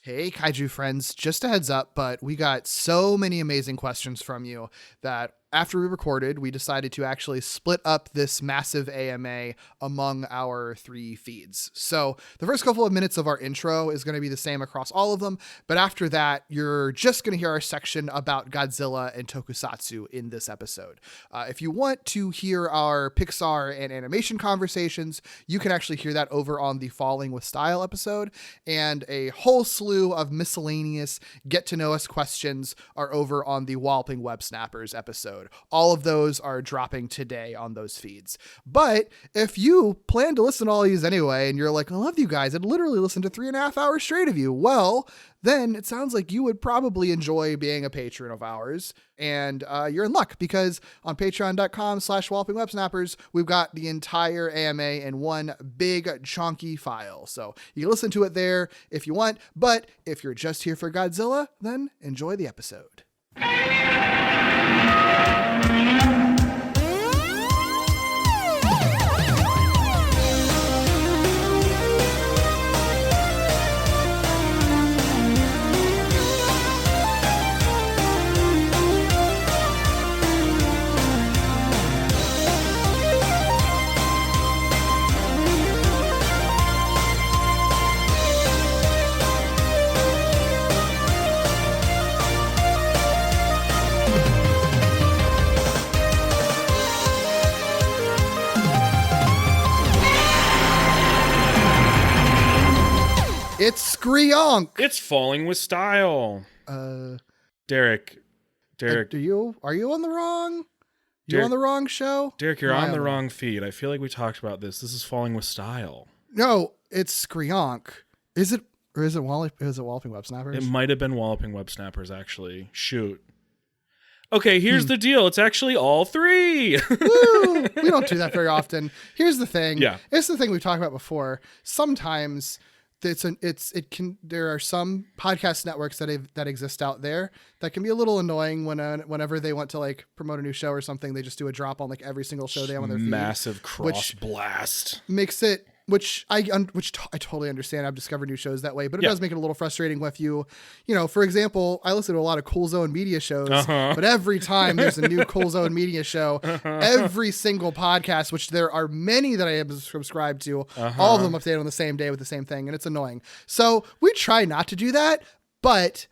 Hey, Kaiju friends, just a heads up, but we got so many amazing questions from you that after we recorded, we decided to actually split up this massive AMA among our 3 feeds. So the first couple of minutes of our intro is going to be the same across all of them, but after that, you're just going to hear our section about Godzilla and Tokusatsu in this episode. If you want to hear our Pixar and animation conversations, you can actually hear that over on the Falling with Style episode, and a whole slew of miscellaneous get-to-know-us questions are over on the Walloping Web Snappers episode. All of those are dropping today on those feeds. But if you plan to listen to all these anyway, and you're like, I love you guys, I'd literally listen to 3.5 hours straight of you. Well, then it sounds like you would probably enjoy being a patron of ours. And you're in luck, because on patreon.com/wallopingwebsnappers, we've got the entire AMA in one big chunky file. So you can listen to it there if you want. But if you're just here for Godzilla, then enjoy the episode. It's Screonk. It's Falling with Style. Derek. Are you on the wrong? Derek, on the wrong show? Derek, you're on the wrong feed. I feel like we talked about this. This is Falling with Style. No, it's Screonk. Is it Walloping Web Snappers? It might have been Walloping Web Snappers, actually. Shoot. Okay, here's the deal. It's actually all 3. Woo! We don't do that very often. Here's the thing. Yeah. It's the thing we've talked about before. Sometimes there are some podcast networks that exist out there that can be a little annoying whenever they want to like promote a new show or something. They just do a drop on like every single show they have on their feed. Massive cross blast. Makes it, which I totally understand. I've discovered new shows that way, but it does make it a little frustrating with you. You know, for example, I listen to a lot of Cool Zone Media shows, but every time there's a new Cool Zone Media show, every single podcast, which there are many that I have subscribed to, all of them updated on the same day with the same thing, and it's annoying. So we try not to do that, but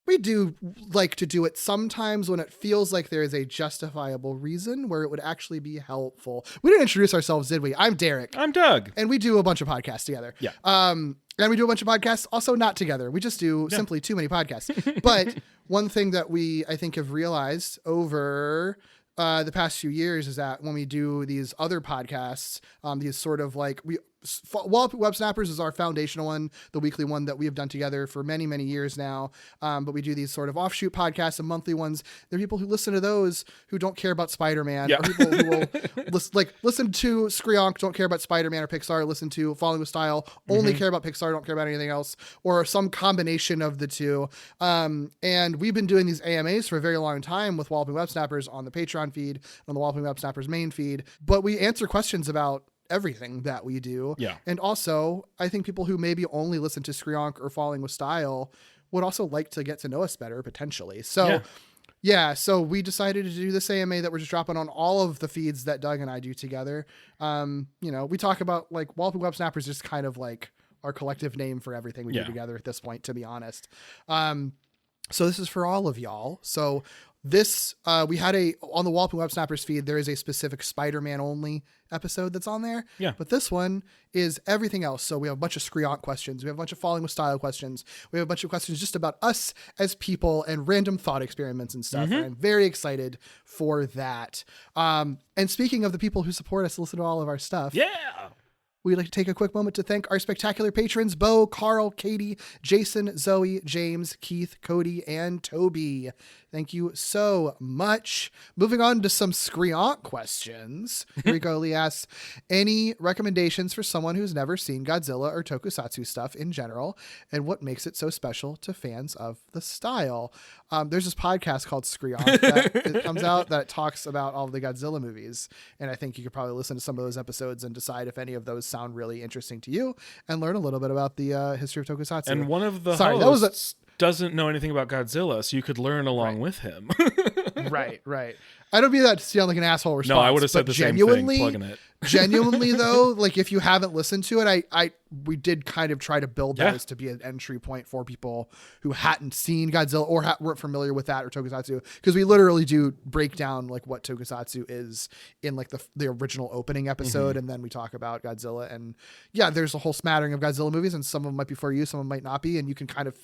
we do like to do it sometimes when it feels like there is a justifiable reason where it would actually be helpful. We didn't introduce ourselves, did we? I'm Derek. I'm Doug. And we do a bunch of podcasts together. Yeah. And we do a bunch of podcasts also not together. We just do simply too many podcasts. But one thing that I think have realized over the past few years is that when we do these other podcasts, these sort of like Walloping Web Snappers is our foundational one, the weekly one that we have done together for many, many years now. But we do these sort of offshoot podcasts and monthly ones. There are people who listen to those who don't care about Spider-Man, or people who will listen to Screonk, don't care about Spider-Man or Pixar, listen to Falling with Style, only care about Pixar, don't care about anything else, or some combination of the two. And we've been doing these AMAs for a very long time with Walloping Web Snappers on the Patreon feed, on the Walloping Web Snappers main feed, but we answer questions about everything that we do. Yeah. And also, I think people who maybe only listen to Screonk or Falling with Style would also like to get to know us better, potentially. So so we decided to do this AMA that we're just dropping on all of the feeds that Doug and I do together. We talk about like Walloping Web Snappers, just kind of like our collective name for everything we do together at this point, to be honest. So this is for all of y'all. So this, we had on the Walloping Web Snappers feed, there is a specific Spider-Man only episode that's on there. Yeah. But this one is everything else. So we have a bunch of Screonk questions. We have a bunch of Falling with Style questions. We have a bunch of questions just about us as people and random thought experiments and stuff. And I'm very excited for that. And speaking of the people who support us, listen to all of our stuff. Yeah. We'd like to take a quick moment to thank our spectacular patrons, Bo, Carl, Katie, Jason, Zoe, James, Keith, Cody, and Toby. Thank you so much. Moving on to some Screonk questions. Rico Lee asks, any recommendations for someone who's never seen Godzilla or Tokusatsu stuff in general, and what makes it so special to fans of the style? There's this podcast called Screonk that it comes out that talks about all of the Godzilla movies, and I think you could probably listen to some of those episodes and decide if any of those sound really interesting to you and learn a little bit about the history of Tokusatsu. And one of the Sorry, hosts doesn't know anything about Godzilla, so you could learn along with him. Right. I don't mean that to sound like an asshole response. No, I would have said the same thing, plugging it. Genuinely though, like if you haven't listened to it, we did kind of try to build those to be an entry point for people who hadn't seen Godzilla or weren't familiar with that or Tokusatsu, because we literally do break down like what Tokusatsu is in like the original opening episode, and then we talk about Godzilla. And yeah, there's a whole smattering of Godzilla movies, and some of them might be for you, some of them might not be, and you can kind of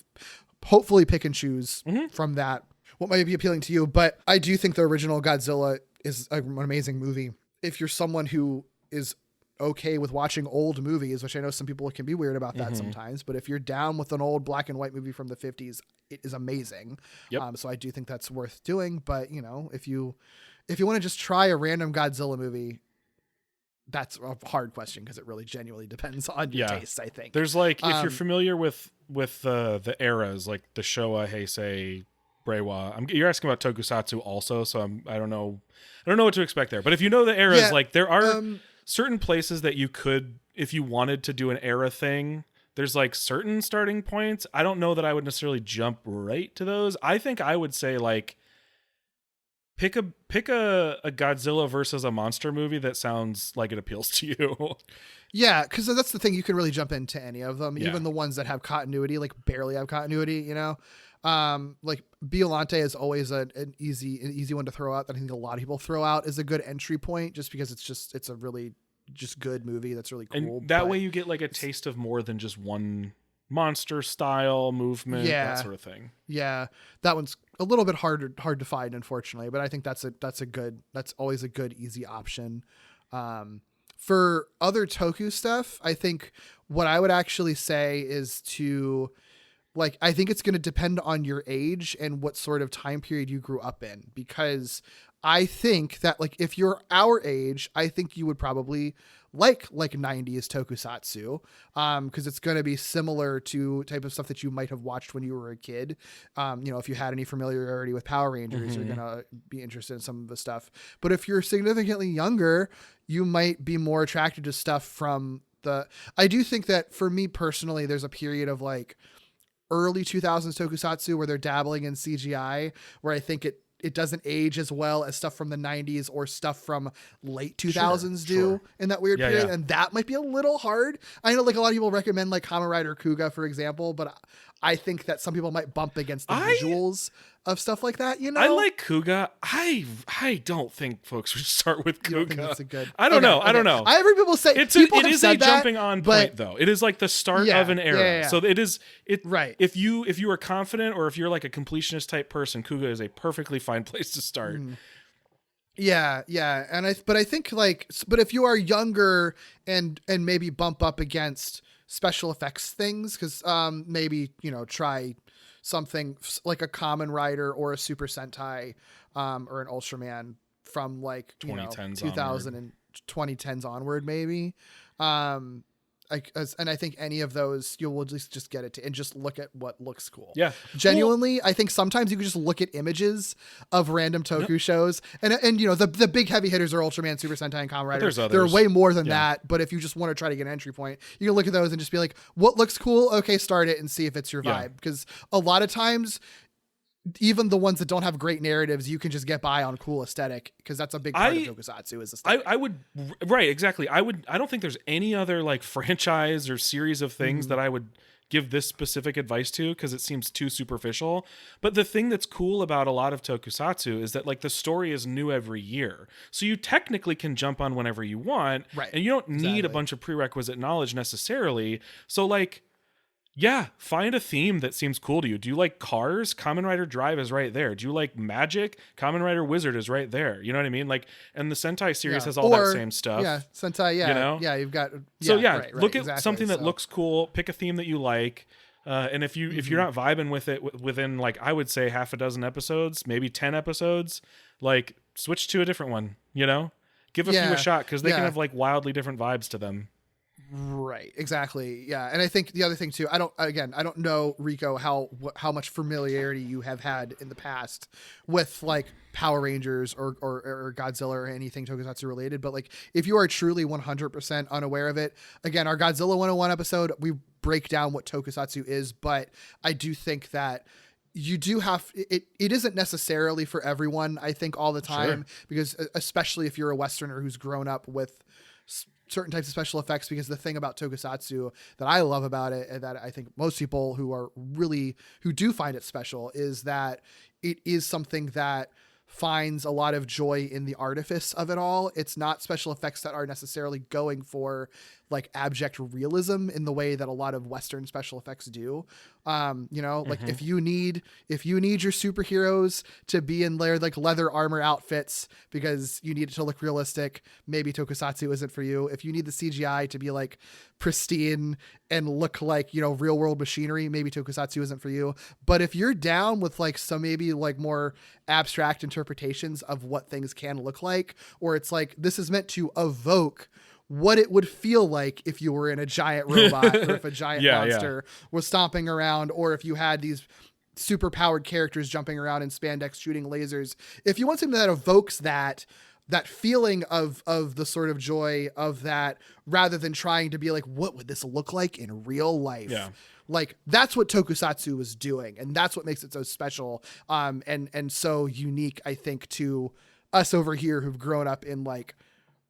hopefully pick and choose from that what might be appealing to you. But I do think the original Godzilla is an amazing movie. If you're someone who is okay with watching old movies, which I know some people can be weird about that sometimes, but if you're down with an old black and white movie from the 50s, it is amazing. So I do think that's worth doing. But you know, if you want to just try a random Godzilla movie, that's a hard question because it really genuinely depends on your taste, I think. There's like, if you're familiar with the eras, like the Showa, Heisei, Reiwa. You're asking about Tokusatsu also, so I don't know what to expect there. But if you know the eras, like there are certain places that you could, if you wanted to do an era thing, there's like certain starting points. I don't know that I would necessarily jump right to those. I think I would say like pick a Godzilla versus a monster movie that sounds like it appeals to you. Yeah, because that's the thing. You can really jump into any of them, even the ones that have continuity, like barely have continuity, you know? Like Biollante is always an easy one to throw out that I think a lot of people throw out as a good entry point, just because it's a really just good movie that's really cool. And that way you get like a taste of more than just one monster style movement, that sort of thing. Yeah, that one's a little bit hard to find, unfortunately, but I think that's always a good easy option. For other Toku stuff, I think what I would actually say is to, like, I think it's going to depend on your age and what sort of time period you grew up in, because I think that like if you're our age, I think you would probably like 90s Tokusatsu, because it's going to be similar to type of stuff that you might have watched when you were a kid. You know, if you had any familiarity with Power Rangers, you're going to be interested in some of the stuff. But if you're significantly younger, you might be more attracted to stuff from I do think that for me personally, there's a period of like early 2000s Tokusatsu where they're dabbling in CGI, where I think it doesn't age as well as stuff from the 90s or stuff from late 2000s do in that weird period. And that might be a little hard. I know like a lot of people recommend like Kamen Rider Kuga, for example, but I think that some people might bump against the visuals of stuff like that, you know? I like Kuga. I don't think folks would start with Kuga. Think that's a good... I don't know. I heard people say it is a that, jumping on point though. It is like the start of an era. So it is right. If you are confident or if you're like a completionist type person, Kuga is a perfectly fine place to start. Yeah. And I think like, but if you are younger and maybe bump up against special effects things, because maybe, you know, try something like a Kamen Rider or a Super Sentai or an Ultraman from like 2000 and 2010s onward, maybe. And I think any of those you will just get it to and just look at what looks cool. Yeah. Genuinely, I think sometimes you can just look at images of random Toku shows and you know, the big heavy hitters are Ultraman, Super Sentai, and Kamen Rider. There's others. There are way more than that, but if you just want to try to get an entry point, you can look at those and just be like, what looks cool? Okay, start it and see if it's your vibe. Because a lot of times, even the ones that don't have great narratives, you can just get by on cool aesthetic, because that's a big part of Tokusatsu is aesthetic. I would, right, exactly. I don't think there's any other like franchise or series of things that I would give this specific advice to, because it seems too superficial. But the thing that's cool about a lot of Tokusatsu is that like the story is new every year. So you technically can jump on whenever you want. Right. And you don't need a bunch of prerequisite knowledge necessarily. So like, yeah, find a theme that seems cool to you. Do you like cars? Kamen Rider Drive is right there. Do you like magic? Kamen Rider Wizard is right there. You know what I mean? Like, and the Sentai series has all that same stuff. Yeah, Sentai, you know? Yeah, you've got... look at something that looks cool. Pick a theme that you like. And if you're not vibing with it within, like, I would say half a dozen episodes, maybe 10 episodes, like, switch to a different one, you know? Give a few a shot, because they can have, like, wildly different vibes to them. Right. Exactly. Yeah. And I think the other thing too, I don't know, Rico, how much familiarity you have had in the past with like Power Rangers or Godzilla or anything Tokusatsu related. But like, if you are truly 100% unaware of it, again, our Godzilla 101 episode, we break down what Tokusatsu is. But I do think that you do have it isn't necessarily for everyone, I think, all the time, because especially if you're a Westerner who's grown up with certain types of special effects, because the thing about Tokusatsu that I love about it, and that I think most people who do find it special, is that it is something that finds a lot of joy in the artifice of it all. It's not special effects that are necessarily going for like abject realism in the way that a lot of Western special effects do. Like if you need your superheroes to be in their like leather armor outfits because you need it to look realistic, maybe Tokusatsu isn't for you. If you need the CGI to be like pristine and look like, real world machinery, maybe Tokusatsu isn't for you. But if you're down with like some maybe like more abstract interpretations of what things can look like, or it's like this is meant to evoke what it would feel like if you were in a giant robot or if a giant monster was stomping around, or if you had these super powered characters jumping around in spandex shooting lasers. If you want something that evokes that feeling of the sort of joy of that, rather than trying to be like, what would this look like in real life? Yeah. Like that's what Tokusatsu was doing, and that's what makes it so special, and so unique, I think, to us over here who've grown up in like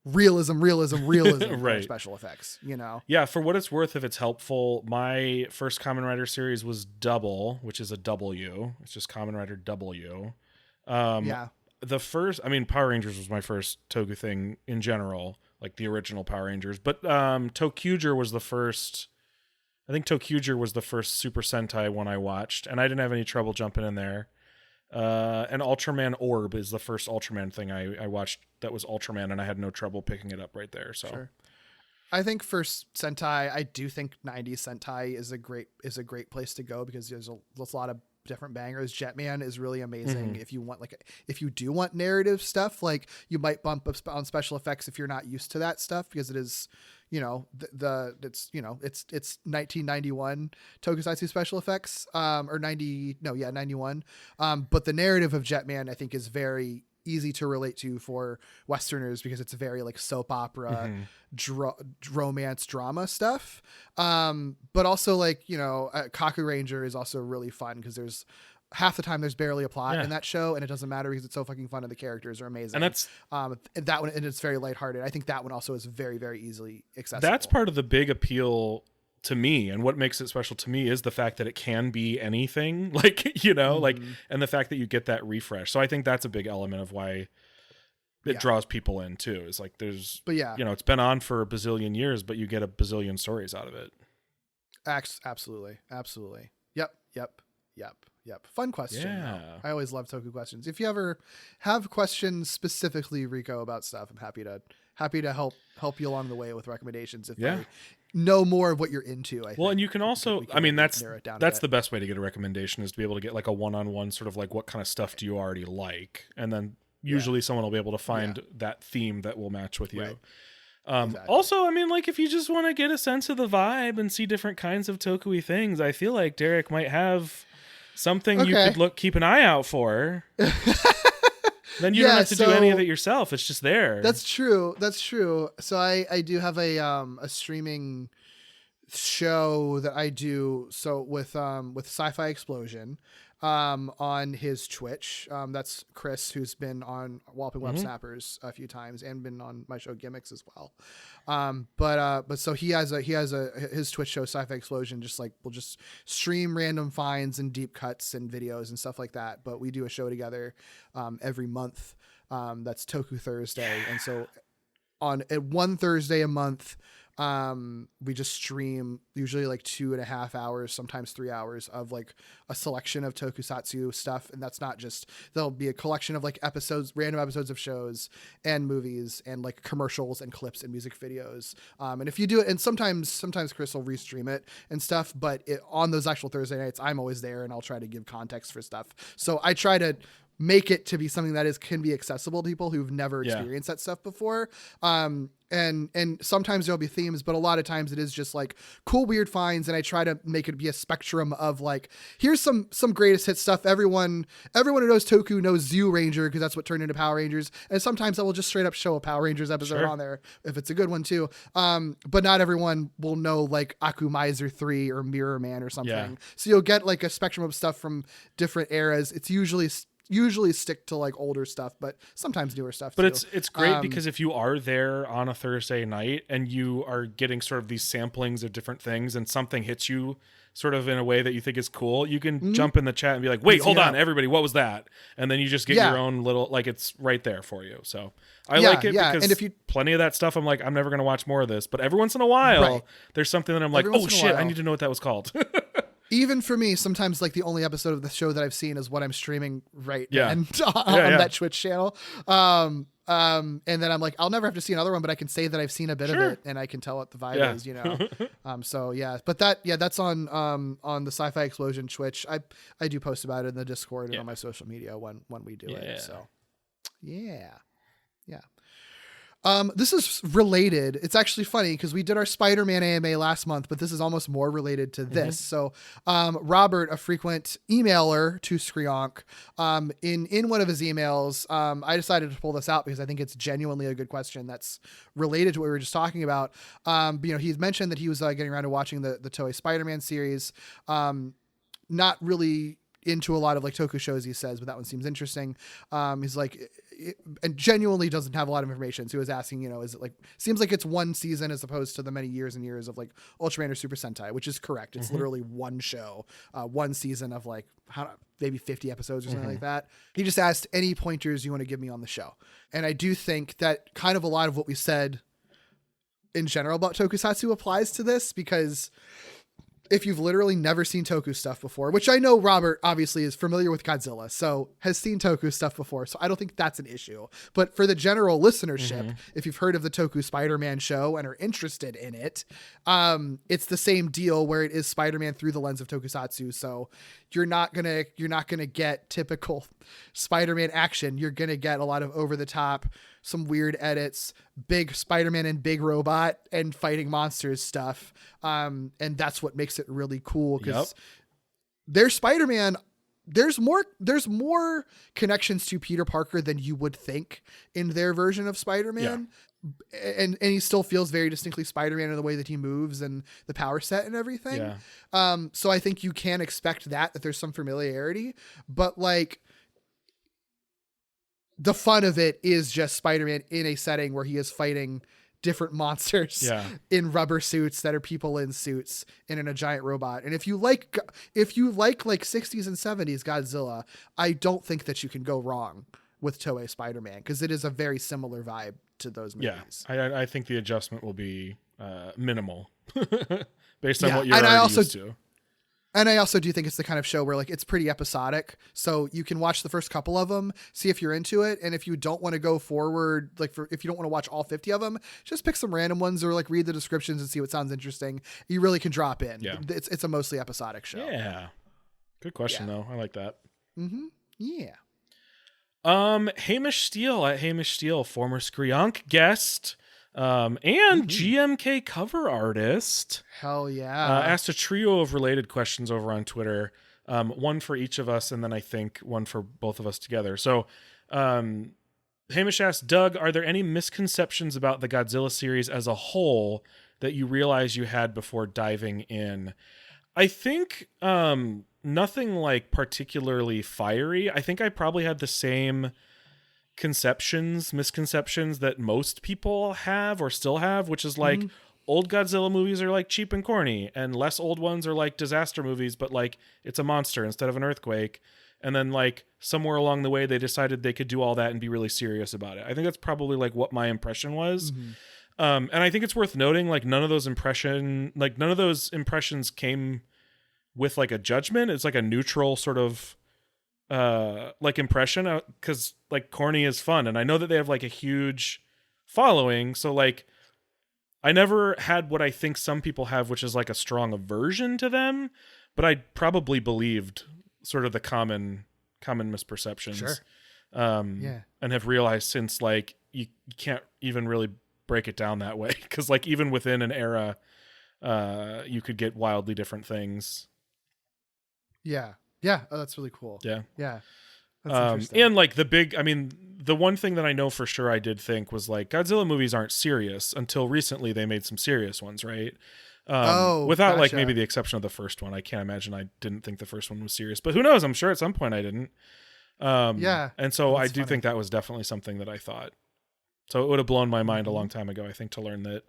realism right. special effects, Yeah, for what it's worth, if it's helpful, my first Kamen Rider series was Double, which is a W. It's just Kamen Rider W. The first, Power Rangers was my first Toku thing in general, like the original Power Rangers, but Tokuger was the first. I think Tokuger was the first Super Sentai one I watched, and I didn't have any trouble jumping in there. And Ultraman Orb is the first Ultraman thing I watched that was Ultraman, and I had no trouble picking it up right there. So sure. I think for Sentai, I do think 90s Sentai is a great place to go, because there's a lot of different bangers. Jetman is really amazing. If you do want narrative stuff, like you might bump up on special effects if you're not used to that stuff, because it is, it's 1991 Tokusatsu special effects, or 91. But the narrative of Jetman, I think, is very easy to relate to for Westerners, because it's a very like soap opera, romance drama stuff. But also like, Kaku Ranger is also really fun, because there's half the time there's barely a plot in that show, and it doesn't matter because it's so fucking fun and the characters are amazing. And that's that one, and it's very lighthearted. I think that one also is very, very easily accessible. That's part of the big appeal to me, and what makes it special to me is the fact that it can be anything, like, like, and the fact that you get that refresh. So I think that's a big element of why it draws people in too, is like there's, it's been on for a bazillion years, but you get a bazillion stories out of it. Absolutely. Yep. Fun question. Yeah. I always love Toku questions. If you ever have questions specifically, Rico, about stuff, I'm happy to help you along the way with recommendations. If I know more of what you're into, I think. Well, and you can also, that's the best way to get a recommendation, is to be able to get like a one-on-one sort of like, what kind of stuff do you already like? And then usually someone will be able to find that theme that will match with you. Right. Exactly. Also, like if you just want to get a sense of the vibe and see different kinds of Toku-y things, I feel like Derek might have something you could keep an eye out for. Then you don't have to do any of it yourself. It's just there. That's true. So I do have a streaming show that I do. So with Sci-Fi Explosion, on his Twitch. That's Chris, who's been on Walloping Web Snappers a few times and been on my show Gimmicks as well. But so he has his Twitch show, Sci-Fi Explosion, we'll just stream random finds and deep cuts and videos and stuff like that. But we do a show together every month. That's Toku Thursday. And so at one Thursday a month, we just stream usually 2.5 hours, sometimes 3 hours of a selection of Tokusatsu stuff. And that's not just, there'll be a collection of random episodes of shows and movies and commercials and clips and music videos. And if you do it, and sometimes Chris will restream it and stuff, but on those actual Thursday nights, I'm always there and I'll try to give context for stuff. So I try to make it to be something that can be accessible to people who've never experienced that stuff before. And sometimes there'll be themes, but a lot of times it is just like cool, weird finds. And I try to make it be a spectrum of like, here's some greatest hit stuff. Everyone who knows Toku knows Zyu Ranger, because that's what turned into Power Rangers. And sometimes I will just straight up show a Power Rangers episode on there if it's a good one too. But not everyone will know like Akumizer 3 or Mirror Man or something. Yeah. So you'll get like a spectrum of stuff from different eras. It's usually stick to like older stuff, but sometimes newer stuff but too. It's great because if you are there on a Thursday night and you are getting sort of these samplings of different things and something hits you sort of in a way that you think is cool, you can jump in the chat and be like, wait, hold on, everybody, what was that? And then you just get your own little, like, it's right there for you. So I like it because and if you, plenty of that stuff, I'm like, I'm never going to watch more of this, but every once in a while, there's something that I'm like, oh shit, I need to know what that was called. Even for me, sometimes like the only episode of the show that I've seen is what I'm streaming on that Twitch channel. And then I'm like, I'll never have to see another one, but I can say that I've seen a bit of it and I can tell what the vibe is, you know? So yeah, but that's on the Sci-Fi Explosion Twitch. I do post about it in the Discord and on my social media when we do it. So yeah. This is related. It's actually funny because we did our Spider-Man AMA last month, but this is almost more related to this. So, Robert, a frequent emailer to Skrionk, in one of his emails, I decided to pull this out because I think it's genuinely a good question that's related to what we were just talking about. He's mentioned that he was getting around to watching the Toei Spider-Man series. Not really into a lot of like Toku shows, he says, but that one seems interesting. He's like, and genuinely doesn't have a lot of information. So he was asking, is it like, seems like it's one season as opposed to the many years and years of like Ultraman or Super Sentai, which is correct. It's literally one show, one season of like maybe 50 episodes or something like that. He just asked any pointers you want to give me on the show. And I do think that kind of a lot of what we said in general about Tokusatsu applies to this, because if you've literally never seen Toku stuff before, which I know Robert obviously is familiar with Godzilla, so has seen Toku stuff before, so I don't think that's an issue. But for the general listenership, if you've heard of the Toku Spider-Man show and are interested in it, it's the same deal where it is Spider-Man through the lens of Tokusatsu. So you're not gonna get typical Spider-Man action. You're gonna get a lot of over the top, some weird edits, big Spider-Man and big robot and fighting monsters stuff. And that's what makes it really cool, because there's Spider-Man. There's more connections to Peter Parker than you would think in their version of Spider-Man. And he still feels very distinctly Spider-Man in the way that he moves and the power set and everything. So I think you can expect that there's some familiarity, but like, the fun of it is just Spider-Man in a setting where he is fighting different monsters in rubber suits that are people in suits and in a giant robot. And if you like like 60s and 70s Godzilla, I don't think that you can go wrong with Toei Spider-Man, because it is a very similar vibe to those movies. I think the adjustment will be minimal based on what you're already used to. And I also do think it's the kind of show where like it's pretty episodic, so you can watch the first couple of them, see if you're into it, and if you don't want to go forward, if you don't want to watch all 50 of them, just pick some random ones or like read the descriptions and see what sounds interesting. You really can drop in. Yeah. It's a mostly episodic show. Yeah. Good question though. I like that. Yeah. Hamish Steele, former Skrionk guest. And GMK cover artist. Hell yeah. Asked a trio of related questions over on Twitter. One for each of us, and then I think one for both of us together. So, Hamish asked, Doug, are there any misconceptions about the Godzilla series as a whole that you realize you had before diving in? I think, nothing like particularly fiery. I think I probably had the same misconceptions that most people have or still have, which is like old Godzilla movies are like cheap and corny, and less old ones are like disaster movies, but like it's a monster instead of an earthquake. And then like somewhere along the way they decided they could do all that and be really serious about it. I think that's probably like what my impression was. And I think it's worth noting, like none of those impressions came with like a judgment. It's like a neutral sort of like impression, because like corny is fun, and I know that they have like a huge following, so like I never had what I think some people have, which is like a strong aversion to them, but I probably believed sort of the common common misperceptions. Sure. And have realized since like you can't even really break it down that way, because like even within an era, you could get wildly different things. Yeah. Oh, that's really cool. Yeah. That's interesting. And like the one thing that I know for sure I did think was like Godzilla movies aren't serious until recently. They made some serious ones, right? Without like maybe the exception of the first one. I can't imagine I didn't think the first one was serious, but who knows? I'm sure at some point I didn't. And so I do think that was definitely something that I thought. So it would have blown my mind a long time ago, I think, to learn that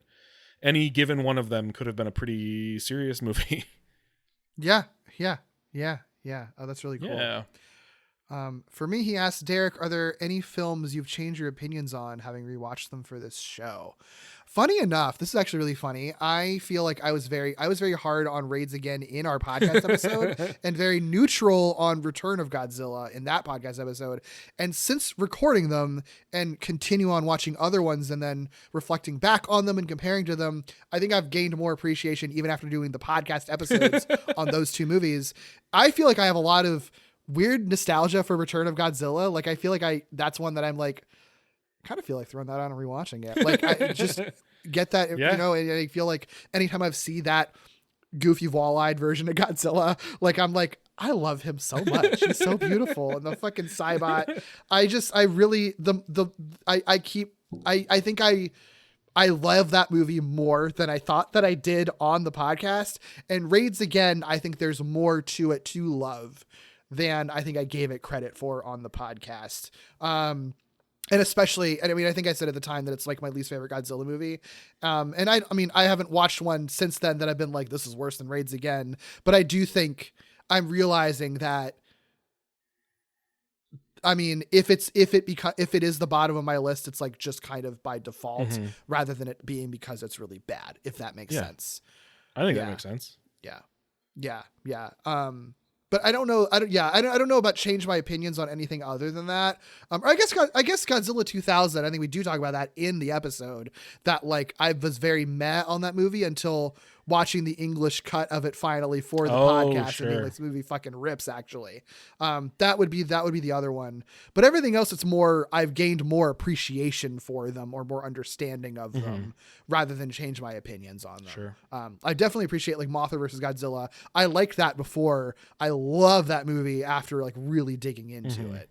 any given one of them could have been a pretty serious movie. Yeah. Oh, that's really cool. Yeah. For me, he asked, Derek, are there any films you've changed your opinions on having rewatched them for this show? Funny enough, this is actually really funny. I feel like I was very hard on Raids Again in our podcast episode and very neutral on Return of Godzilla in that podcast episode. And since recording them and continue on watching other ones and then reflecting back on them and comparing to them, I think I've gained more appreciation even after doing the podcast episodes on those two movies. I feel like I have a lot of weird nostalgia for Return of Godzilla. Like, I feel like that's one that I'm like, kind of feel like throwing that on and rewatching it. Like, I just get that, you know, and I feel like anytime I've seen that goofy wall-eyed version of Godzilla, like, I'm like, I love him so much. He's so beautiful. And the fucking Cybot. I think I love that movie more than I thought that I did on the podcast. And Raids Again, I think there's more to it to love than I think I gave it credit for on the podcast. And especially, and I mean, I think I said at the time that it's like my least favorite Godzilla movie. And I mean, I haven't watched one since then that I've been like, this is worse than Raids Again. But I do think I'm realizing that, I mean, if it is the bottom of my list, it's like just kind of by default rather than it being because it's really bad, if that makes sense. I think that makes sense. Yeah. But I don't know. I don't know about change my opinions on anything other than that. I guess Godzilla 2000. I think we do talk about that in the episode. That like I was very meh on that movie until watching the English cut of it finally for the podcast. Sure. I mean, this movie fucking rips. Actually, that would be the other one. But everything else, it's more. I've gained more appreciation for them or more understanding of them rather than change my opinions on them. Sure. I definitely appreciate like Mothra versus Godzilla. I liked that before. I love that movie after like really digging into it.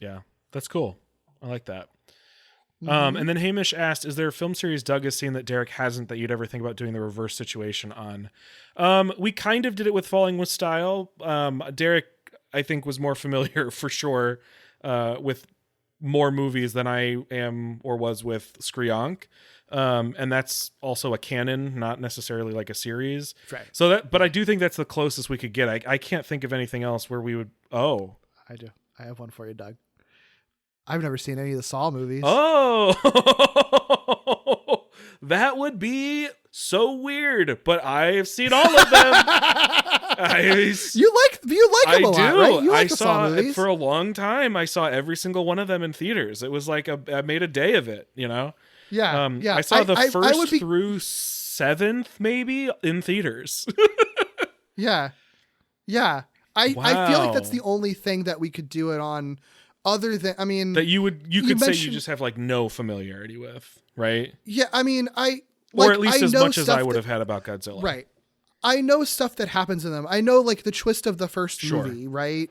Yeah, that's cool. I like that. And then Hamish asked, is there a film series Doug has seen that Derek hasn't that you'd ever think about doing the reverse situation on? We kind of did it with Falling with Style. Derek, I think, was more familiar for sure with more movies than I am or was with Skrionk. And that's also a canon, not necessarily like a series. Right. So that, but I do think that's the closest we could get. I can't think of anything else where we would. Oh, I do. I have one for you, Doug. I've never seen any of the Saw movies. Oh, that would be so weird, but I've seen all of them. You like them a lot, right? You like I the saw Saw movies. for a long time. I saw every single one of them in theaters. It was like I made a day of it, you know? Yeah. I saw the first through seventh maybe in theaters. Yeah. I feel like that's the only thing that we could do it on. Other than, I mean, that you could say you just have like no familiarity with, right? Yeah, I mean, or at least as much as I would have had about Godzilla, right? I know stuff that happens in them. I know like the twist of the first movie, right?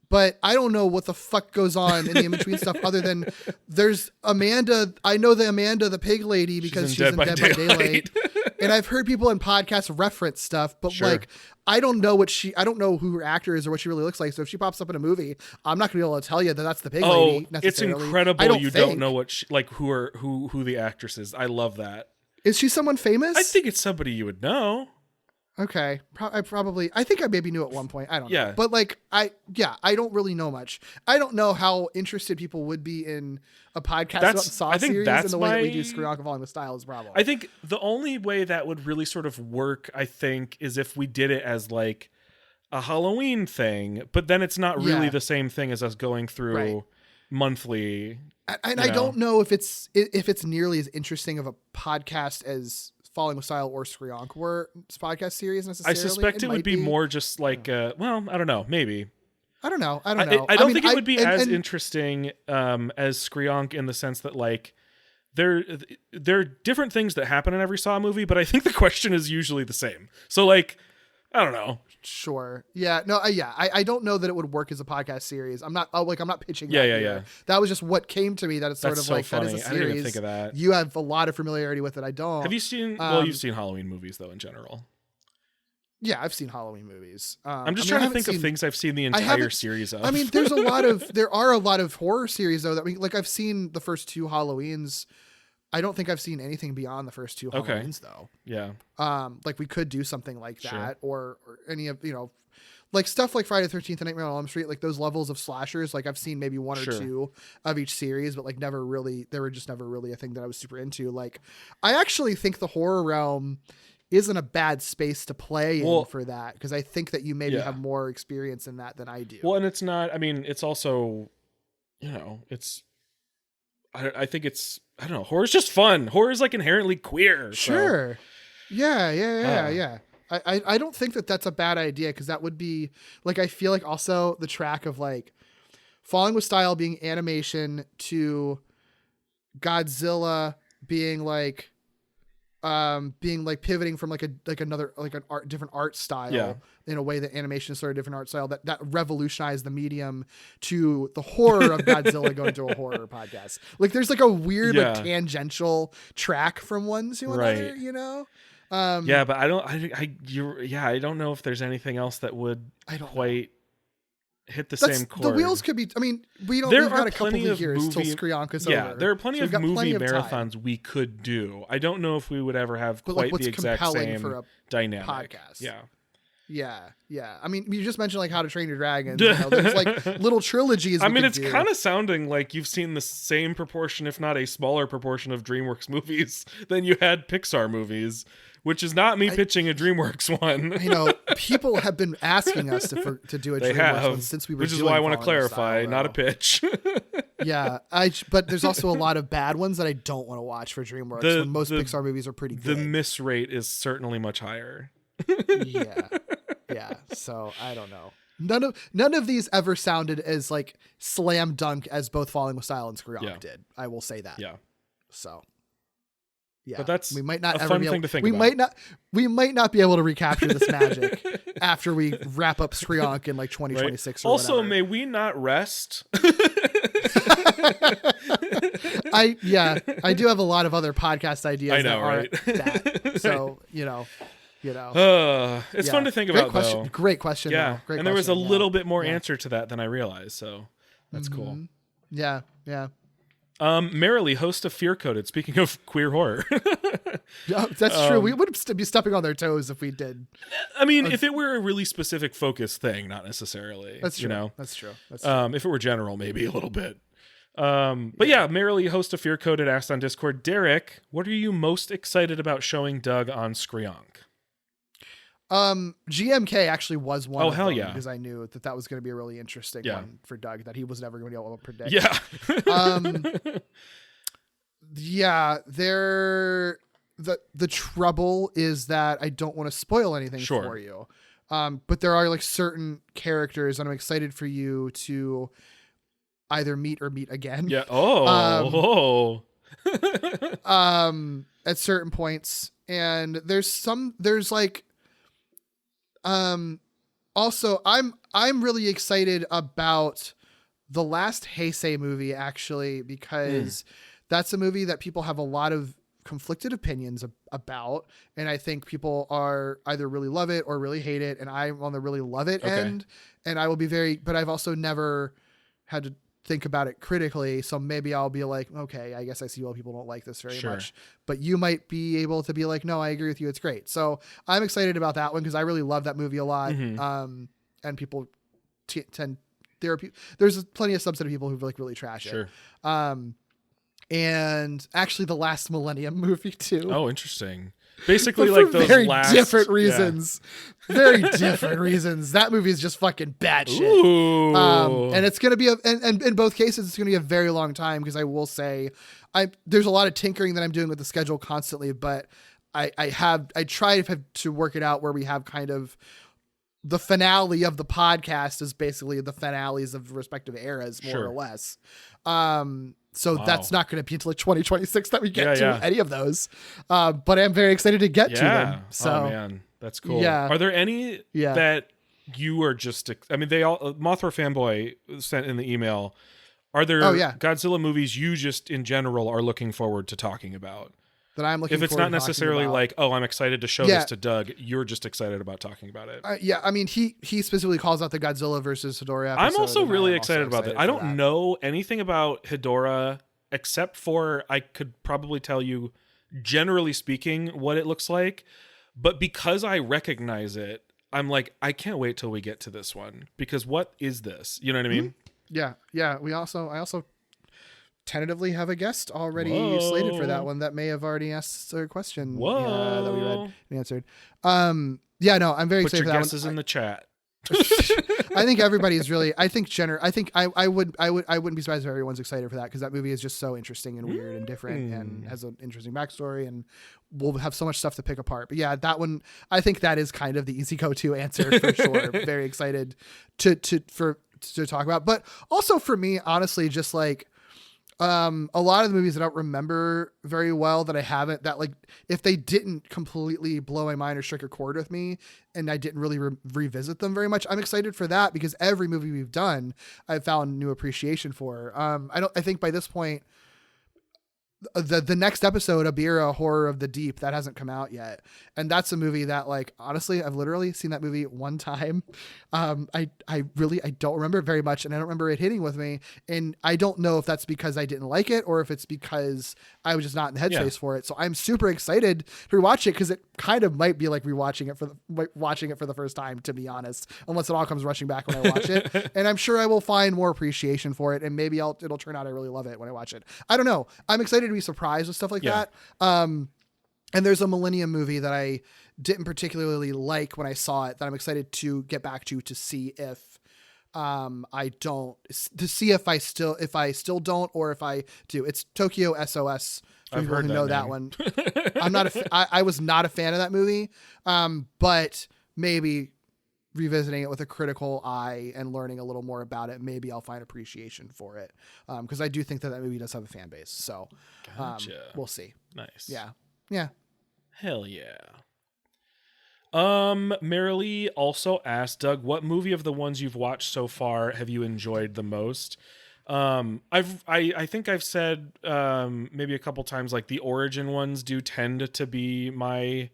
But I don't know what the fuck goes on in the in-between stuff other than there's Amanda. I know the Amanda, the pig lady, because she's in Dead by Daylight. And I've heard people in podcasts reference stuff, but like, I don't know who her actor is or what she really looks like. So if she pops up in a movie, I'm not gonna be able to tell you that that's the pig lady. It's incredible. Don't know what who the actress is. I love that. Is she someone famous? I think it's somebody you would know. Okay. I think I maybe knew at one point. I don't know. But like, I don't really know much. I don't know how interested people would be in a podcast about the Saw series and the way that we do Skrionk Falling with Style is a problem. I think the only way that would really sort of work, I think, is if we did it as like a Halloween thing, but then it's not really the same thing as us going through monthly. And I don't know if it's nearly as interesting of a podcast as Falling with Style or Skrionk were podcast series necessarily. I suspect it would be more just like, well, I don't know, maybe. I don't know. I don't know. I don't think it would be as interesting as Skryonk in the sense that like there are different things that happen in every Saw movie, but I think the question is usually the same. So like, I don't know. Sure. Yeah. No. I don't know that it would work as a podcast series. I'm not pitching. Yeah. That was just what came to me. That it's sort That's of so like funny. that is a I didn't series. even think of that. You have a lot of familiarity with it. I don't. Have you seen? Well, you've seen Halloween movies though in general. Yeah, I've seen Halloween movies. I'm just trying to think of things I've seen the entire series of. I mean, there are a lot of horror series though that I've seen the first 2 Halloweens. I don't think I've seen anything beyond the first 2 Halloweens though. Yeah. Like we could do something like that, Sure. or any of like stuff like Friday the 13th and Nightmare on Elm Street, like those levels of slashers. Like I've seen maybe 1 or 2 of each series, but like they were just never really a thing that I was super into. Like I actually think the horror realm isn't a bad space to play in for that, because I think that you maybe have more experience in that than I do. Well, and it's not, I mean, it's also, it's, I think it's, I don't know, horror's just fun. Horror is like inherently queer. Sure. So. Yeah. I don't think that that's a bad idea, because that would be like, I feel like also the track of like Falling with Style being animation to Godzilla being like pivoting from different art style in a way that animation is sort of different art style that revolutionized the medium, to the horror of Godzilla going to a horror podcast. Like there's like a weird like tangential track from one to another, but I don't know if there's anything else that would quite hit the same chord. The wheels could be, I mean, we've got a couple of years till Skryonk is over. Yeah, there are plenty of movie marathons we could do. I don't know if we would ever have quite the exact same for a dynamic podcast. Yeah. I mean, you just mentioned like How to Train Your Dragon. There's like little trilogies. I mean, it's kind of sounding like you've seen the same proportion, if not a smaller proportion, of DreamWorks movies than you had Pixar movies. Which is not me pitching a DreamWorks one. People have been asking us to do a DreamWorks one since we were. Which is why I want to clarify, not a pitch. Yeah, but there's also a lot of bad ones that I don't want to watch for DreamWorks. When most Pixar movies are pretty good. The miss rate is certainly much higher. Yeah. So I don't know. None of these ever sounded as like slam dunk as both Falling with Style and Skryonk did. I will say that. Yeah. So. Yeah, but that's we might not a ever fun be able, thing to think we about. might not be able to recapture this magic after we wrap up Skryonk in like 2026 or also whatever. May we not rest. I do have a lot of other podcast ideas. I know, that right? That. So it's fun to think about. Question. Though. Great question. Yeah, Great and there was a question, little bit more answer to that than I realized. So that's cool. Yeah. Merrily, host of Fear Coded. Speaking of queer horror, that's true. We would be stepping on their toes if we did. I mean, if it were a really specific focus thing, not necessarily. That's true. That's true. That's true. If it were general, maybe a little bit. But yeah, Merrily, host of Fear Coded, asked on Discord, Derek, what are you most excited about showing Doug on Skryonk? GMK actually was one. Oh, of hell them, yeah. because I knew that was going to be a really interesting one for Doug that he was never going to be able to predict. Yeah. The trouble is that I don't want to spoil anything for you. But there are like certain characters and I'm excited for you to either meet or meet again. Yeah. At certain points. And there's like, also I'm really excited about the last Heisei movie actually, because that's a movie that people have a lot of conflicted opinions about. And I think people are either really love it or really hate it. And I'm on the really love it end, and I will be but I've also never had to think about it critically. So maybe I'll be like, okay, I guess I see why people don't like this very much, but you might be able to be like, no, I agree with you. It's great. So I'm excited about that one, because I really love that movie a lot. And people there's plenty of subset of people who like really trash it. And actually the last Millennium movie too. Oh, interesting. Basically like those very different reasons. Very different reasons. That movie is just fucking bad shit. And it's going to be and in both cases, it's going to be a very long time, because I will say there's a lot of tinkering that I'm doing with the schedule constantly, but I try to work it out where we have kind of the finale of the podcast is basically the finales of respective eras, more or less. So that's not going to be until like 2026 that we get to any of those. But I'm very excited to get to them. So, oh man, that's cool. Yeah. Are there any that you are just, I mean, they all, Mothra Fanboy sent in the email. Are there Godzilla movies you just in general are looking forward to talking about? That I'm looking if it's not necessarily like, oh, I'm excited to show this to Doug, you're just excited about talking about it. I mean, he specifically calls out the Godzilla versus Hedorah episode. I'm also really excited about that. I don't know anything about Hedorah except for I could probably tell you, generally speaking, what it looks like. But because I recognize it, I'm like, I can't wait till we get to this one, because what is this? You know what I mean? Yeah. I also tentatively have a guest already slated for that one that may have already asked a question that we read and answered. I'm very excited for that one. Put your guesses in the chat. I think everybody's really. I think I wouldn't be surprised if everyone's excited for that, because that movie is just so interesting and weird and different and has an interesting backstory, and we'll have so much stuff to pick apart. But yeah, that one, I think that is kind of the easy go-to answer for sure. Very excited to talk about, but also for me, honestly, just like. A lot of the movies I don't remember very well that like if they didn't completely blow my mind or strike a chord with me and I didn't really revisit them very much, I'm excited for that, because every movie we've done, I've found new appreciation for. I think by this point, the next episode, Abira Horror of the Deep, that hasn't come out yet, and that's a movie that, like, honestly, I've literally seen that movie one time. I don't remember it very much, and I don't remember it hitting with me, and I don't know if that's because I didn't like it or if it's because I was just not in the headspace for it. So I'm super excited to rewatch it, because it kind of might be like watching it for the first time, to be honest, unless it all comes rushing back when I watch it. And I'm sure I will find more appreciation for it, and maybe it'll turn out I really love it when I watch it. I don't know. I'm excited to be surprised with stuff like that. And there's a Millennium movie that I didn't particularly like when I saw it that I'm excited to get back to see if I still don't, or if I do. It's Tokyo SOS. For people who know that one. I was not a fan of that movie. But maybe revisiting it with a critical eye and learning a little more about it, maybe I'll find appreciation for it. Because I do think that movie does have a fan base. So we'll see. Nice. Yeah. Hell yeah. Marilee also asked, Doug, what movie of the ones you've watched so far have you enjoyed the most? I think I've said maybe a couple times, like, the origin ones do tend to be my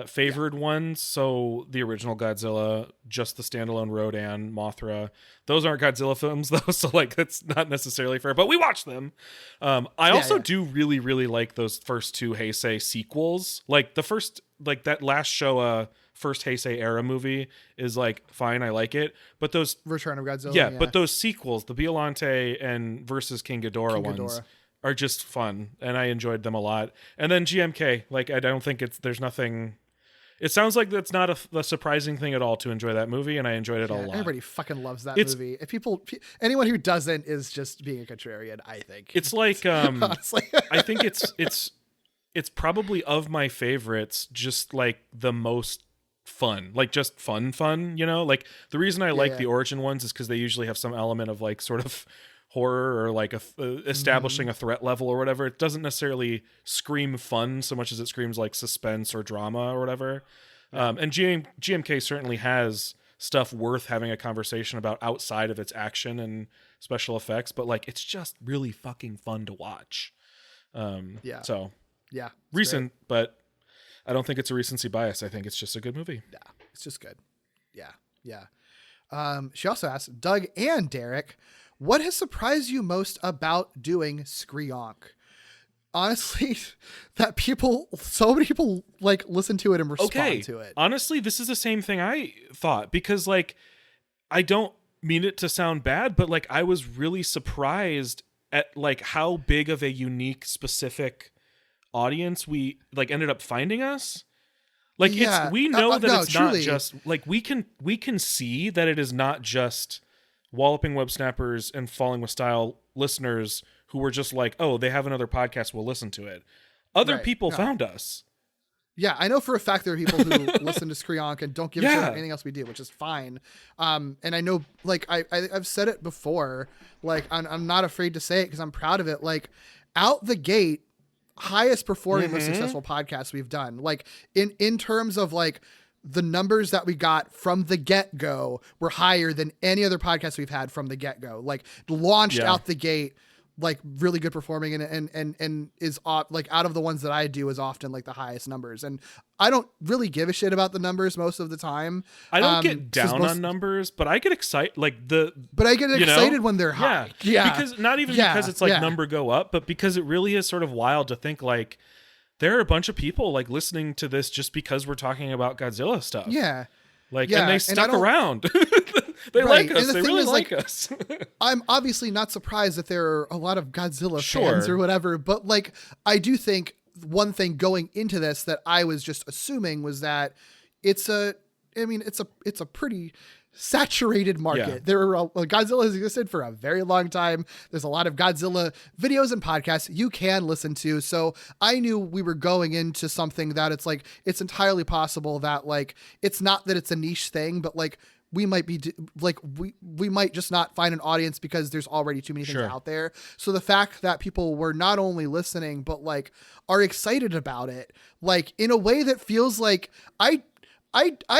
favored ones. So the original Godzilla, just the standalone Rodan, Mothra, those aren't Godzilla films though, so like that's not necessarily fair, but we watch them. I also do really, really like those first two Heisei sequels. Like the first, like that last Showa first Heisei era movie is like fine, I like it, but those Return of Godzilla, but those sequels, the Biollante and versus King Ghidorah ones, are just fun, and I enjoyed them a lot. And then GMK, like, I don't think there's nothing. It sounds like that's not a surprising thing at all to enjoy that movie, and I enjoyed it a lot. Everybody fucking loves that movie. If anyone who doesn't is just being a contrarian, I think. It's like, honestly. I think it's probably of my favorites, just like the most fun, like just fun, you know? Like the reason I like the origin ones is because they usually have some element of like sort of horror or like establishing a threat level or whatever. It doesn't necessarily scream fun so much as it screams like suspense or drama or whatever. And GMK certainly has stuff worth having a conversation about outside of its action and special effects, but like it's just really fucking fun to watch. So recent, great. But I don't think it's a recency bias. I think it's just a good movie. Yeah, it's just good. Yeah. She also asked, Doug and Derek, what has surprised you most about doing Screonk? Honestly, that so many people like listen to it and respond to it. Honestly, this is the same thing I thought, because like, I don't mean it to sound bad, but like I was really surprised at like how big of a unique, specific audience we like ended up finding us. Like we know that it's truly not just like we can see that it is not just Walloping Web Snappers and Falling with Style listeners who were just like, oh, they have another podcast, we'll listen to it. Other people found us. Yeah, I know for a fact there are people who listen to Skreonk and don't give a shit about anything else we do, which is fine. And I know, like, I've said it before, like, I'm not afraid to say it because I'm proud of it. Like, out the gate, highest performing, most successful podcast we've done. Like, in terms of, like, the numbers that we got from the get-go were higher than any other podcast we've had from the get-go. Like, launched out the gate, like, really good performing and is like, out of the ones that I do, is often like the highest numbers. And I don't really give a shit about the numbers most of the time. I don't get down on numbers, but I get excited, but I get excited when they're high. Yeah. Because not even because it's like number go up, but because it really is sort of wild to think, like, there are a bunch of people, like, listening to this just because we're talking about Godzilla stuff. Yeah. Like, and they stuck around. They like us. They really like us. I'm obviously not surprised that there are a lot of Godzilla fans or whatever, but, like, I do think one thing going into this that I was just assuming was that it's a pretty saturated market. Yeah. Godzilla has existed for a very long time. There's a lot of Godzilla videos and podcasts you can listen to. So I knew we were going into something that it's like, it's entirely possible that, like, it's not that it's a niche thing, but, like, we might be like, we might just not find an audience because there's already too many things out there. So the fact that people were not only listening, but, like, are excited about it, like, in a way that feels like I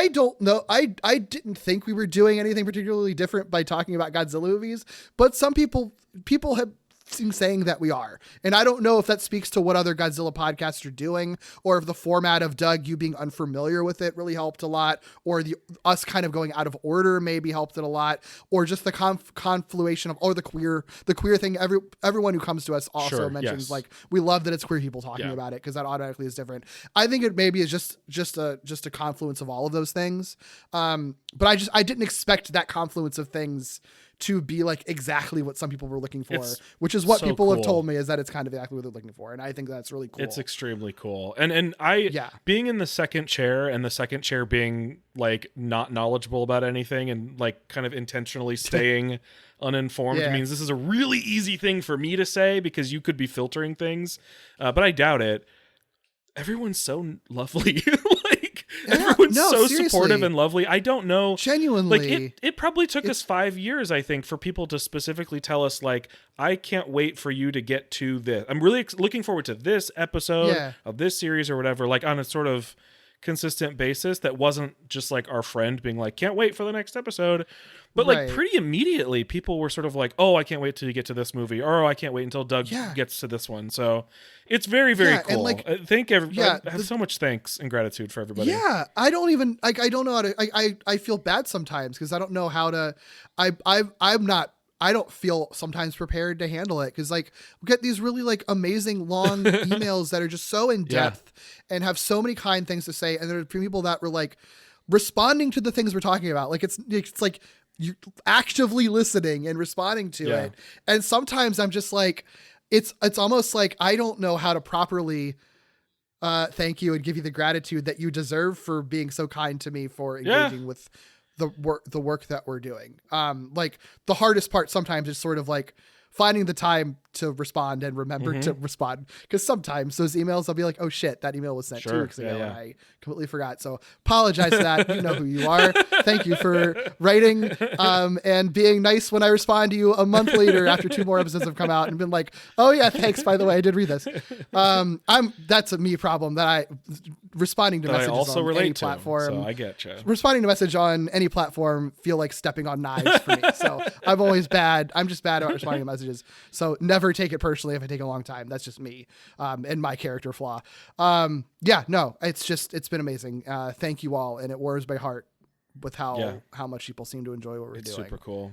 don't know. I didn't think we were doing anything particularly different by talking about Godzilla movies, but some people have seen saying that we are. And I don't know if that speaks to what other Godzilla podcasts are doing, or if the format of Doug, you being unfamiliar with it, really helped a lot, or us kind of going out of order maybe helped it a lot, or just the confluation of, or the queer thing. Everyone who comes to us also mentions like, we love that it's queer people talking about it, because that automatically is different. I think it maybe is just a confluence of all of those things. But I didn't expect that confluence of things to be like exactly what some people were looking for, which is what people have told me, is that it's kind of exactly what they're looking for. And I think that's really cool. It's extremely cool. And being in the second chair, and the second chair being like not knowledgeable about anything and like kind of intentionally staying uninformed means this is a really easy thing for me to say, because you could be filtering things. But I doubt it. Everyone's so lovely. Everyone's seriously supportive and lovely. I don't know. Genuinely. Like, it probably took us 5 years, I think, for people to specifically tell us, like, I can't wait for you to get to this. I'm really looking forward to this episode of this series or whatever, like, on a sort of consistent basis that wasn't just like our friend being like, can't wait for the next episode. But like pretty immediately people were sort of like, oh, I can't wait till you get to this movie, or oh, I can't wait until Doug gets to this one. So it's very, very cool. And like, I have so much thanks and gratitude for everybody. Yeah. I don't even like, I don't know how to, I feel bad sometimes because I don't know how to, I don't feel sometimes prepared to handle it, because like we get these really like amazing long emails that are just so in depth and have so many kind things to say, and there are people that were like responding to the things we're talking about. Like it's like you're actively listening and responding to it, and sometimes I'm just like, it's almost like I don't know how to properly thank you and give you the gratitude that you deserve for being so kind to me, for engaging with the work that we're doing. Like the hardest part sometimes is sort of like finding the time to respond and remember to respond. Because sometimes those emails, I'll be like, oh shit, that email was sent 2 weeks ago and I completely forgot. So apologize for that. You know who you are. Thank you for writing and being nice when I respond to you a month later after 2 more episodes have come out and been like, oh yeah, thanks. By the way, I did read this. That's a me problem that I responding to messages also on any platform. So I get you. Responding to message on any platform feel like stepping on knives for me. So I'm just bad about responding to messages. So never take it personally if I take a long time. That's just me and my character flaw. It's been amazing. Thank you all. And it warms my heart with how much people seem to enjoy what we're doing. Super cool.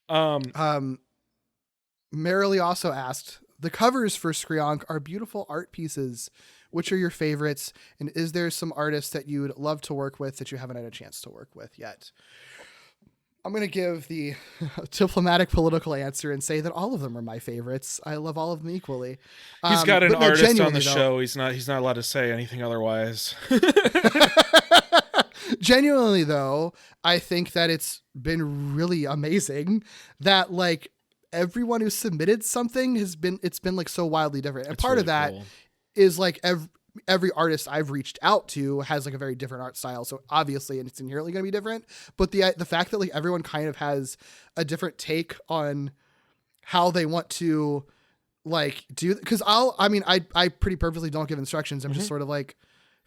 Cool. Merrily also asked, the covers for Skreonk are beautiful art pieces. Which are your favorites? And is there some artists that you would love to work with that you haven't had a chance to work with yet? I'm going to give the diplomatic political answer and say that all of them are my favorites. I love all of them equally. He's got an artist on the show. He's not allowed to say anything otherwise. Genuinely though, I think that it's been really amazing that like everyone who submitted something it's been like so wildly different. And part of that is like every artist I've reached out to has like a very different art style. So obviously, and it's inherently going to be different, but the fact that like everyone kind of has a different take on how they want to like do, because I pretty purposely don't give instructions. I'm just sort of like,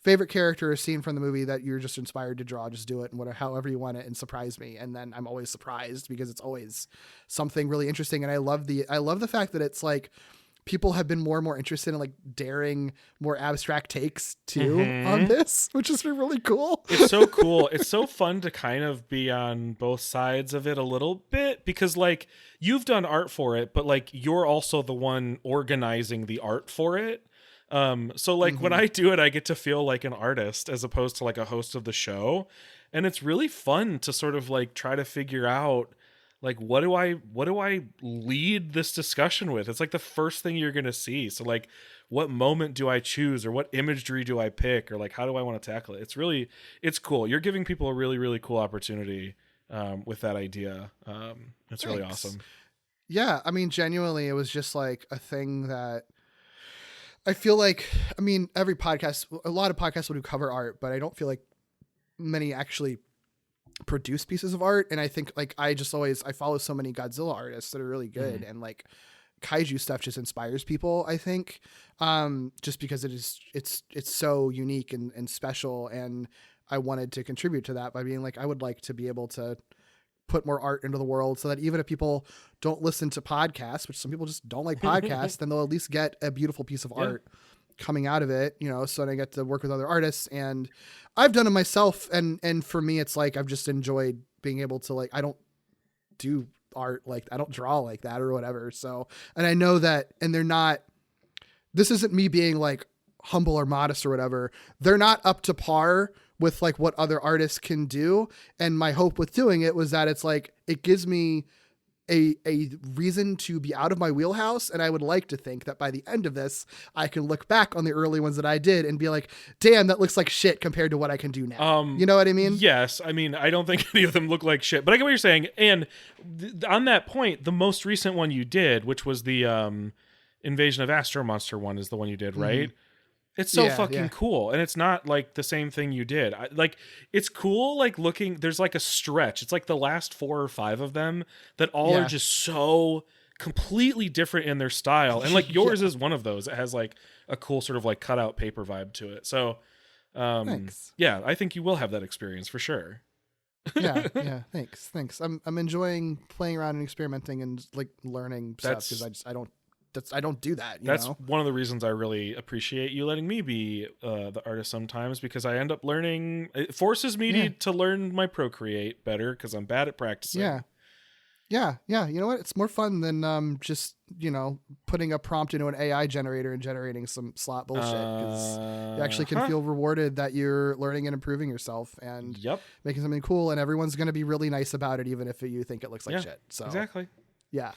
favorite character or scene from the movie that you're just inspired to draw, just do it and whatever, however you want it, and surprise me. And then I'm always surprised because it's always something really interesting. And I love the fact that it's like people have been more and more interested in like daring, more abstract takes too on this, which has been really cool. It's so cool. It's so fun to kind of be on both sides of it a little bit, because like you've done art for it, but like you're also the one organizing the art for it. So like when I do it, I get to feel like an artist as opposed to like a host of the show. And it's really fun to sort of like try to figure out like, what do I lead this discussion with? It's like the first thing you're going to see. So like, what moment do I choose, or what imagery do I pick, or like, how do I want to tackle it? It's cool. You're giving people a really, really cool opportunity, with that idea. It's really awesome. Yeah. I mean, genuinely, it was just like a thing that I feel like, I mean, a lot of podcasts will do cover art, but I don't feel like many actually produce pieces of art. And I think like, I follow so many Godzilla artists that are really good. And like Kaiju stuff just inspires people, I think, just because it's so unique and special. And I wanted to contribute to that by being like, I would like to be able to put more art into the world so that even if people don't listen to podcasts, which some people just don't like podcasts, then they'll at least get a beautiful piece of art coming out of it, you know, so I get to work with other artists. And I've done it myself. And for me, it's like, I've just enjoyed being able to like, I don't do art, like I don't draw like that or whatever. So, and I know that, and this isn't me being like humble or modest or whatever. They're not up to par with like what other artists can do. And my hope with doing it was that it's like, it gives me a reason to be out of my wheelhouse. And I would like to think that by the end of this, I can look back on the early ones that I did and be like, damn, that looks like shit compared to what I can do now. You know what I mean? Yes. I mean, I don't think any of them look like shit, but I get what you're saying. And on that point, the most recent one you did, which was the Invasion of Astro Monster one, is the one you did, right? It's so fucking cool. And it's not like the same thing you did. It's cool. Like looking, there's like a stretch. It's like the last 4 or 5 of them that all are just so completely different in their style. And like yours is one of those. It has like a cool sort of like cutout paper vibe to it. So, thanks. Yeah, I think you will have that experience for sure. yeah. Thanks. I'm enjoying playing around and experimenting and like learning stuff, because I don't do that. That's one of the reasons I really appreciate you letting me be the artist sometimes, because I end up learning. It forces me to learn my Procreate better because I'm bad at practicing. Yeah. You know what? It's more fun than just, putting a prompt into an AI generator and generating some slot bullshit, because you actually can feel rewarded that you're learning and improving yourself and making something cool. And everyone's going to be really nice about it, even if you think it looks like shit. So exactly. Yeah.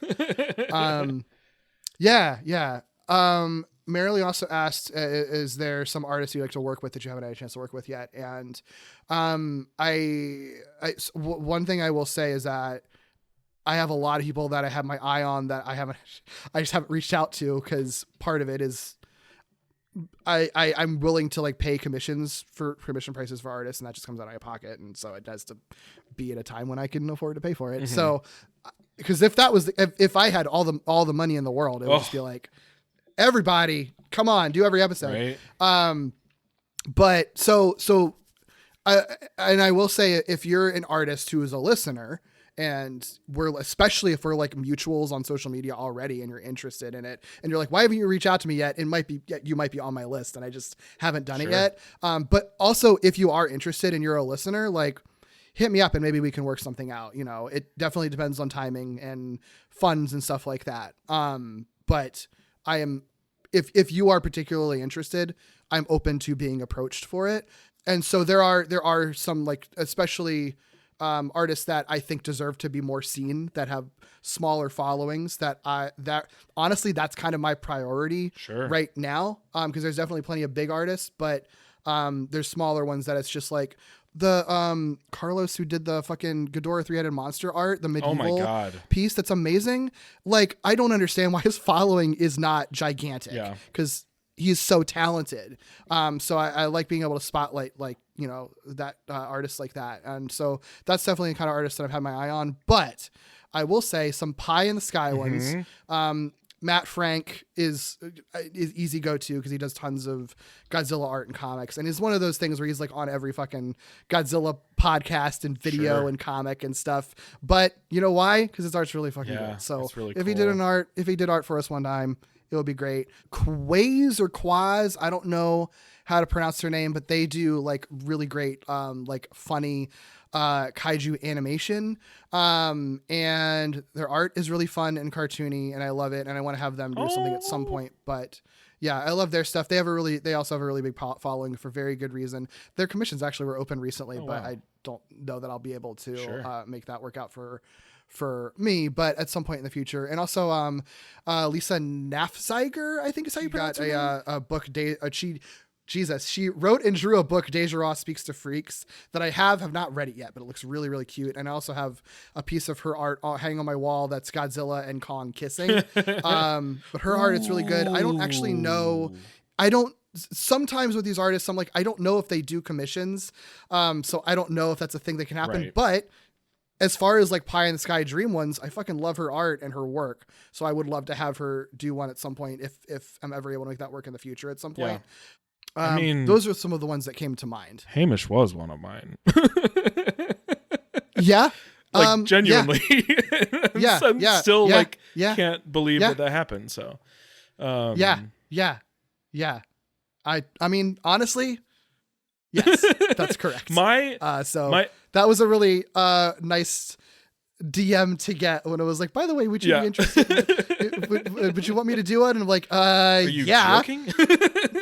Yeah. Marilee also asked, is there some artists you like to work with that you haven't had a chance to work with yet? And one thing I will say is that I have a lot of people that I have my eye on that I just haven't reached out to, because part of it is I'm willing to like pay commission prices for artists, and that just comes out of my pocket. And so it has to be at a time when I can afford to pay for it. So, because if I had all the money in the world, it would just be like, everybody, come on, do every episode. Right. But I will say, if you're an artist who is a listener, and especially if we're like mutuals on social media already, and you're interested in it, and you're like, why haven't you reached out to me yet? You might be on my list, and I just haven't done it yet. But also, if you are interested and you're a listener, like, hit me up and maybe we can work something out. It definitely depends on timing and funds and stuff like that. But I am, if you are particularly interested, I'm open to being approached for it. And so there are some, like, especially artists that I think deserve to be more seen, that have smaller followings, that honestly, that's kind of my priority right now. Cause there's definitely plenty of big artists, but there's smaller ones that it's just like, the Carlos who did the fucking Ghidorah 3-headed monster art, the medieval piece that's amazing. Like, I don't understand why his following is not gigantic. Yeah. Because he's so talented. So I like being able to spotlight like, you know, that artists like that. And so that's definitely the kind of artist that I've had my eye on. But I will say some pie in the sky ones. Matt Frank is easy go-to because he does tons of Godzilla art and comics, and is one of those things where he's like on every fucking Godzilla podcast and video and comic and stuff. But you know why? Because his art's really fucking good. So really if cool. if he did art for us one time, it would be great. Quaz or Quaz, I don't know how to pronounce their name, but they do like really great, like funny kaiju animation, and their art is really fun and cartoony, and I love it, and I want to have them do something at some point. But yeah, I love their stuff. They also have a really big following for very good reason. Their commissions actually were open recently, but I don't know that I'll be able to make that work out for me, but at some point in the future. And also Lisa Nafziger, I think is how you pronounce it. Got a book she wrote and drew a book, Deja Raw Speaks to Freaks, that I have not read it yet, but it looks really, really cute. And I also have a piece of her art hanging on my wall that's Godzilla and Kong kissing. But her art is really good. I don't actually know. Sometimes with these artists, I'm like, I don't know if they do commissions. So I don't know if that's a thing that can happen. Right. But as far as like Pie in the Sky Dream ones, I fucking love her art and her work. So I would love to have her do one at some point if I'm ever able to make that work in the future at some point. Yeah. I mean, those are some of the ones that came to mind. Hamish was one of mine. Yeah. Like genuinely. Yeah. I'm yeah. still yeah, like, yeah, can't believe that happened. So, yeah. I mean, honestly, yes, that's correct. That was a really nice DM to get when it was like, by the way, would you be interested? Would you want me to do it? And I'm like, Are you joking?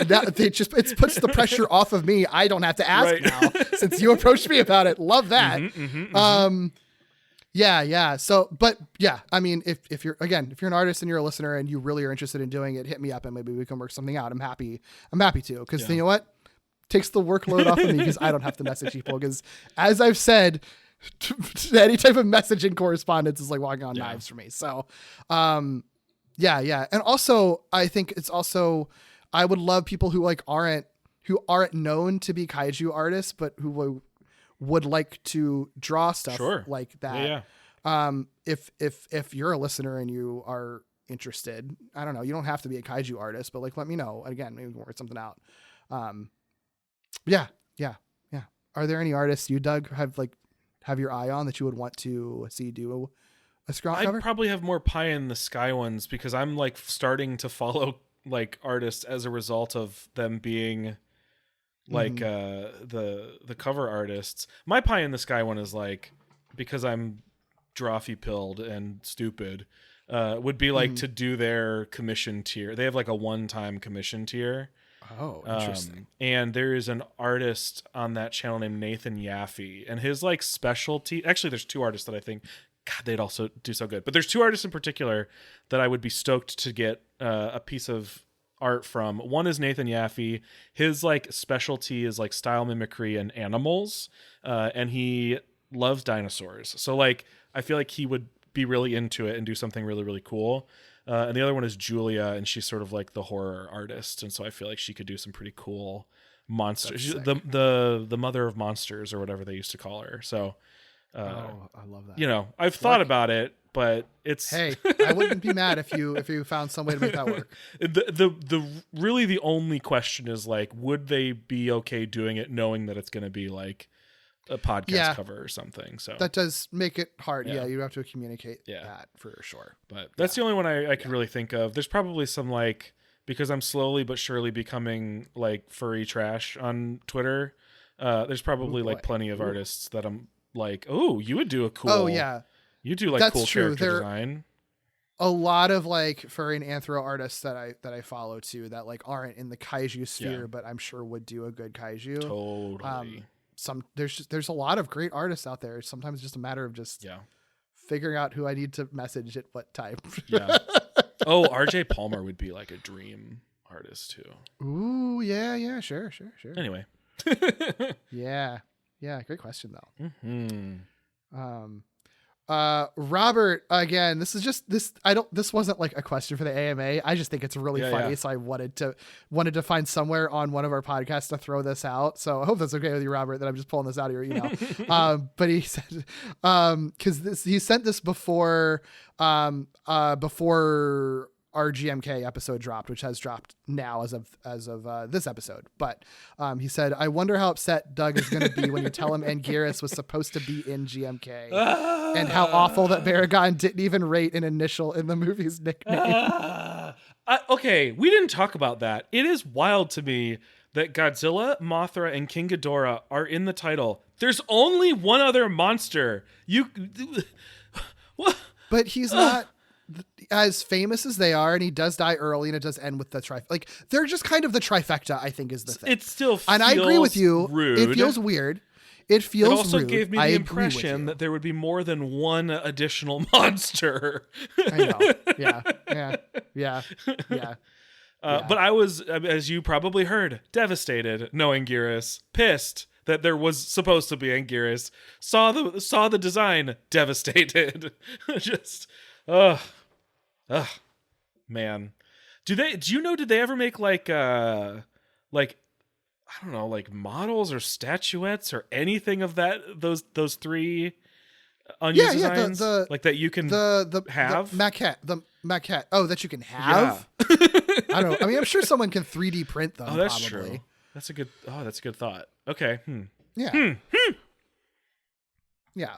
It puts the pressure off of me. I don't have to ask now since you approached me about it. Love that. Yeah. So, but yeah, I mean, if you're an artist and you're a listener and you really are interested in doing it, hit me up and maybe we can work something out. I'm happy to, because you know what? Takes the workload off of me because I don't have to message people, because as I've said, any type of messaging correspondence is like walking on knives for me. So, yeah. And also I think it's also, I would love people who aren't known to be kaiju artists, but who would like to draw stuff like that. If you're a listener and you are interested, I don't know, you don't have to be a kaiju artist, but like, let me know. Again, maybe we can work something out. Yeah. Are there any artists you, Doug, have your eye on that you would want to see do a screen cover? I'd probably have more pie in the sky ones, because I'm like starting to follow like artists as a result of them being like the cover artists. My pie in the sky one is like, because I'm drawfee pilled and stupid, would be like to do their commission tier. They have like a one-time commission tier. Oh, interesting. And there is an artist on that channel named Nathan Yaffe, and his like specialty, actually there's two artists that I think, God, they'd also do so good, but there's two artists in particular that I would be stoked to get a piece of art from. One is Nathan Yaffe. His like specialty is like style mimicry and animals, and he loves dinosaurs. So like, I feel like he would be really into it and do something really, really cool. And the other one is Julia, and she's sort of like the horror artist, and so I feel like she could do some pretty cool monsters. The mother of monsters, or whatever they used to call her. So, I love that. You know, I've thought about it, but it's hey, I wouldn't be mad if you found some way to make that work. The really the only question is like, would they be okay doing it knowing that it's going to be like a podcast cover or something? So that does make it hard. Yeah, you have to communicate that for sure. But that's the only one I can really think of. There's probably some like, because I'm slowly but surely becoming like furry trash on Twitter. There's probably like plenty of artists that I'm like, oh, you would do a cool. Oh yeah, you do like that's cool true. Character design. A lot of like furry and anthro artists that I follow too that like aren't in the kaiju sphere, but I'm sure would do a good kaiju. Totally. There's a lot of great artists out there. Sometimes it's just a matter of just figuring out who I need to message at what time. Oh, RJ Palmer would be like a dream artist too. Ooh, yeah, sure. Anyway. Yeah, great question though. Robert, again, this wasn't like a question for the AMA. I just think it's really funny. Yeah. So I wanted to find somewhere on one of our podcasts to throw this out. So I hope that's okay with you, Robert, that I'm just pulling this out of your email. But he said, cause he sent this before our GMK episode dropped, which has dropped now as of this episode. But he said, I wonder how upset Doug is going to be when you tell him Anguirus was supposed to be in GMK, and how awful that Baragon didn't even rate an initial in the movie's nickname. Okay, we didn't talk about that. It is wild to me that Godzilla, Mothra, and King Ghidorah are in the title. There's only one other monster. What? But he's not as famous as they are, and he does die early, and it does end with the like they're just kind of the trifecta, I think, is the thing. It still feels and I agree with you. Rude. It feels weird. It feels It also rude. gave me the impression that there would be more than one additional monster. I know. Yeah. But I was, as you probably heard, devastated knowing Anguirus, pissed that there was supposed to be Anguirus, saw the design, devastated. Just, man. Did they ever make like I don't know, like models or statuettes or anything of those three onion designs, like that you can have the maquette. Oh, that you can have. Yeah. I don't know. I mean, I'm sure someone can 3D print them. Oh, that's probably. true. That's a good thought. Okay. Yeah. Yeah.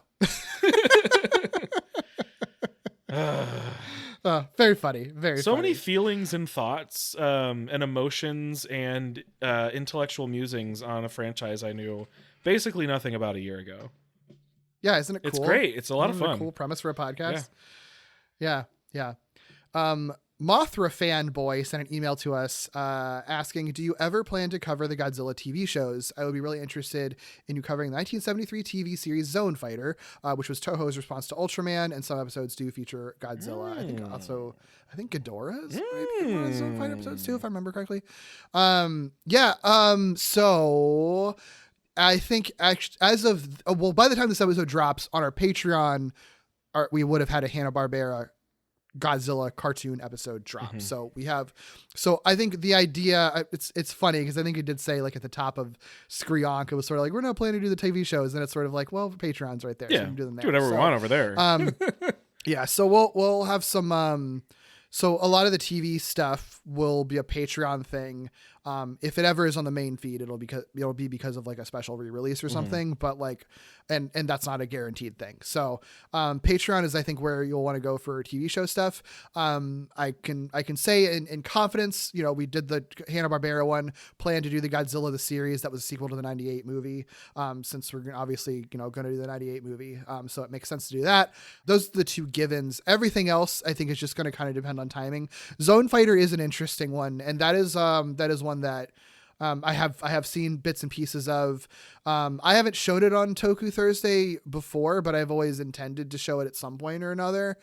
Very funny. Very so funny. Many feelings and thoughts and emotions and intellectual musings on a franchise I knew basically nothing about a year ago. Yeah, isn't it cool? It's great. It's a lot of fun. A cool premise for a podcast. Yeah. Mothra fanboy sent an email to us asking, do you ever plan to cover the Godzilla TV shows? I would be really interested in you covering the 1973 TV series Zone Fighter, which was Toho's response to Ultraman, and some episodes do feature Godzilla. I think Ghidorah's might be one of the Zone Fighter episodes too, if I remember correctly. So I think by the time this episode drops on our Patreon, we would have had a Hanna-Barbera Godzilla cartoon episode drop. Mm-hmm. So I think the idea, it's funny because I think it did say like at the top of Skrionk, it was sort of like, we're not planning to do the TV shows. And it's sort of like, well, Patreon's right there. Yeah. So we can do them there. Do whatever we want over there. Yeah. So we'll have some, so a lot of the TV stuff will be a Patreon thing. If it ever is on the main feed, it'll be because of like a special re-release or something, but like, and that's not a guaranteed thing. So, Patreon is, I think, where you'll want to go for TV show stuff. I can say in confidence, we did the Hanna-Barbera one, plan to do the Godzilla, the series that was a sequel to the 98 movie. Since we're obviously, going to do the 98 movie. So it makes sense to do that. Those are the two givens. Everything else, I think, is just going to kind of depend on timing. Zone Fighter is an interesting one. And that is one that I have seen bits and pieces of. I haven't showed it on Toku Thursday before, but I've always intended to show it at some point or another.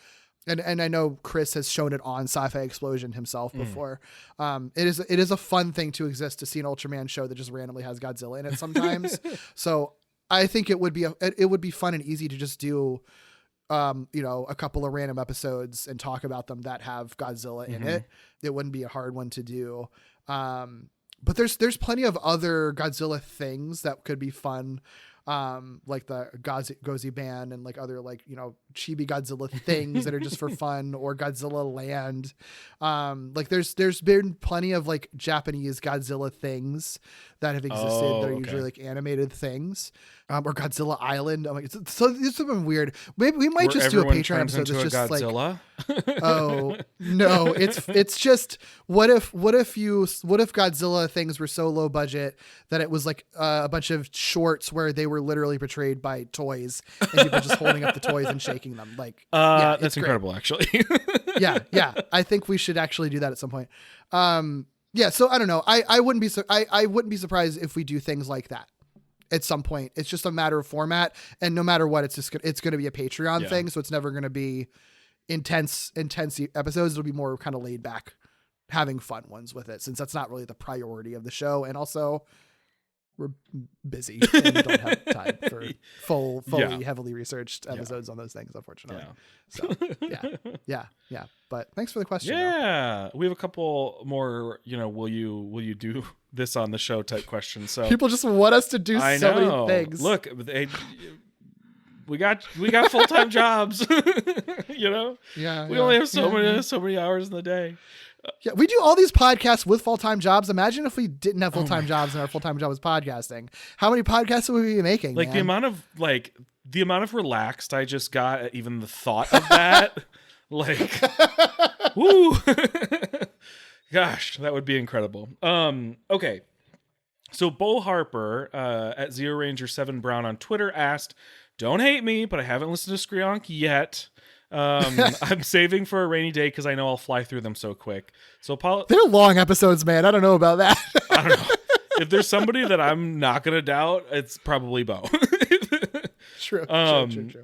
And I know Chris has shown it on Sci-Fi Explosion himself before. It is a fun thing to exist, to see an Ultraman show that just randomly has Godzilla in it sometimes. So I think it would be fun and easy to just do a couple of random episodes and talk about them that have Godzilla in it. It wouldn't be a hard one to do. But there's plenty of other Godzilla things that could be fun. Like the Gozi Band and like other chibi Godzilla things that are just for fun, or Godzilla Land. Like there's been plenty of like Japanese Godzilla things that have existed that are usually like animated things. Or Godzilla Island. I'm like, so this has been weird. Maybe we might just do a Patreon episode that's just Godzilla? like, oh no, it's just what if Godzilla things were so low budget that it was like a bunch of shorts where they were literally portrayed by toys and people just holding up the toys and shaking them. Like, that's incredible, actually. yeah. I think we should actually do that at some point. So I don't know. I wouldn't be surprised if we do things like that at some point. It's just a matter of format, and no matter what, it's going to be a Patreon thing. So it's never going to be intense episodes. It'll be more kind of laid back, having fun ones with it, since that's not really the priority of the show. And also, we're busy and don't have time for fully heavily researched episodes on those things, unfortunately. So yeah. But thanks for the question. Yeah, we have a couple more. Will you do this on the show type questions? So people just want us to do many things. Look, we got full-time jobs. We only have so many hours in the day. Yeah, we do all these podcasts with full-time jobs. Imagine if we didn't have full-time jobs and our full-time job was podcasting. How many podcasts would we be making? The amount of relaxed I just got at even the thought of that. Woo. Gosh, that would be incredible. Okay. So Bo Harper at Zero Ranger 7 Brown on Twitter asked, "Don't hate me, but I haven't listened to Skreonk yet. I'm saving for a rainy day because I know I'll fly through them so quick." So they're long episodes, man. I don't know about that. I don't know. If there's somebody that I'm not gonna doubt, it's probably Bo. True.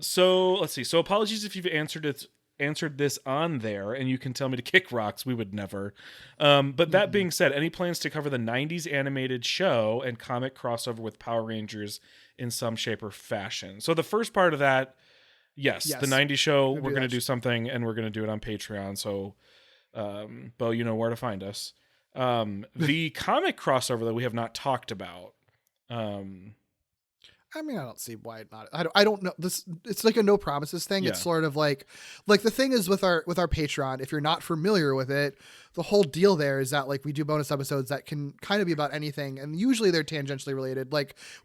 So let's see. So apologies if you've answered this on there, and you can tell me to kick rocks. We would never. But that being said, any plans to cover the 90s animated show and comic crossover with Power Rangers in some shape or fashion? So the first part of that. Yes, the 90s show, we're going to do something, and we're going to do it on Patreon. So, Bo, you know where to find us. The comic crossover that we have not talked about. I mean, I don't see why not. I don't know. It's like a no promises thing. Yeah. It's sort of like the thing is with our Patreon, if you're not familiar with it, the whole deal there is that we do bonus episodes that can kind of be about anything, and usually they're tangentially related.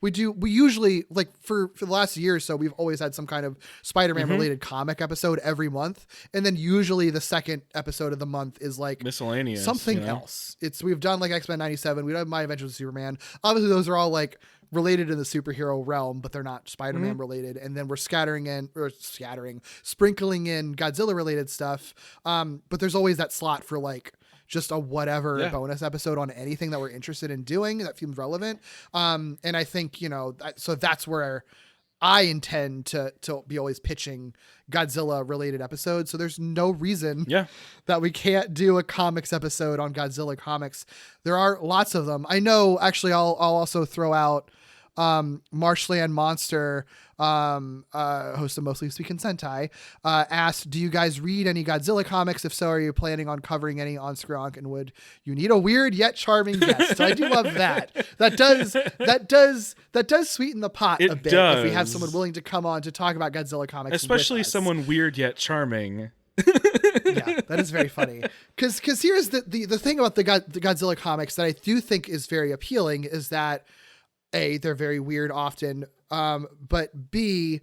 We usually for the last year or so, we've always had some kind of Spider-Man related comic episode every month, and then usually the second episode of the month is miscellaneous, something else. We've done X-Men 97, we done My Adventures with Superman. Obviously those are all related in the superhero realm, but they're not Spider-Man related. And then we're sprinkling in Godzilla related stuff. But there's always that slot for just a whatever bonus episode on anything that we're interested in doing that seems relevant. And I think, so that's where I intend to be always pitching Godzilla related episodes. So there's no reason that we can't do a comics episode on Godzilla comics. There are lots of them. I know, actually, I'll also throw out Marshland Monster, host of Mostly Speaking Sentai, asked, "Do you guys read any Godzilla comics? If so, are you planning on covering any on Skreonk? And would you need a weird yet charming guest?" So I do love that. That does sweeten the pot a bit if we have someone willing to come on to talk about Godzilla comics, especially someone weird yet charming. Yeah, that is very funny. Because here's the thing about the Godzilla comics that I do think is very appealing is that A, they're very weird often, but B,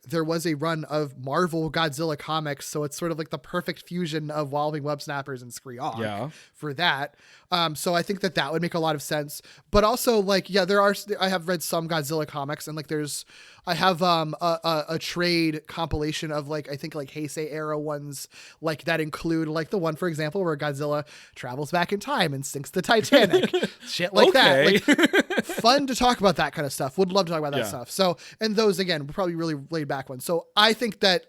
there was a run of Marvel Godzilla comics, so it's sort of the perfect fusion of Wallowing Web Snappers and Skreonk for that. So I think that would make a lot of sense. But also, I have read some Godzilla comics, and I have a trade compilation of I think Heisei era ones that include the one, for example, where Godzilla travels back in time and sinks the Titanic. Shit like that. Fun to talk about that kind of stuff. Would love to talk about that stuff. So, and those again were probably really laid back ones. So I think that,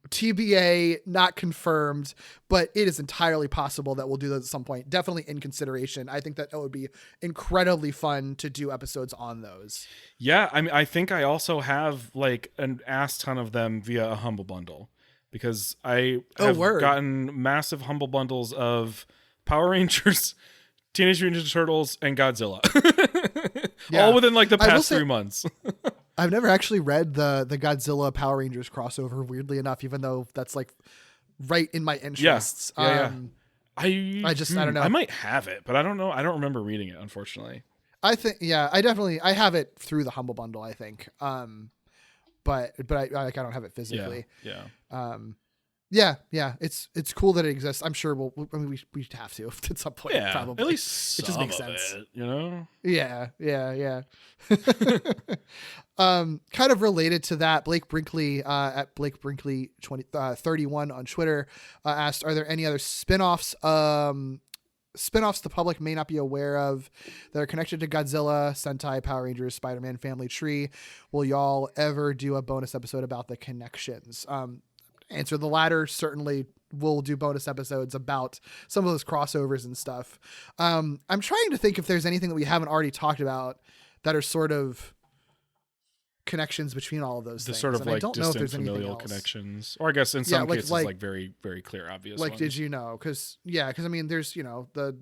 TBA, not confirmed, but it is entirely possible that we'll do those at some point. Definitely in consideration. I think that it would be incredibly fun to do episodes on those. Yeah, I mean, I think I also have an ass ton of them via a Humble Bundle, because I have gotten massive Humble Bundles of Power Rangers, Teenage Mutant Ninja Turtles, and Godzilla. All within the past 3 months. I've never actually read the Godzilla Power Rangers crossover, weirdly enough, even though that's right in my interests. I don't know. I might have it, but I don't know. I don't remember reading it, unfortunately. I think, I have it through the Humble Bundle, I think. But I don't have it physically. Yeah. It's cool that it exists. I'm sure we have to at some point. Yeah, probably. at least it just makes sense, Yeah. Kind of related to that, Blake Brinkley at Blake Brinkley 31 on Twitter asked, "Are there any other spinoffs the public may not be aware of that are connected to Godzilla, Sentai, Power Rangers, Spider-Man, Family Tree? Will y'all ever do a bonus episode about the connections?" Answer the latter, certainly we'll do bonus episodes about some of those crossovers and stuff. I'm trying to think if there's anything that we haven't already talked about that are sort of connections between all of those the things. sort of and I like don't know if distant there's anything familial else. connections, or I guess in some cases like very, very clear, obvious. Like, ones. did you know? Because I mean, there's the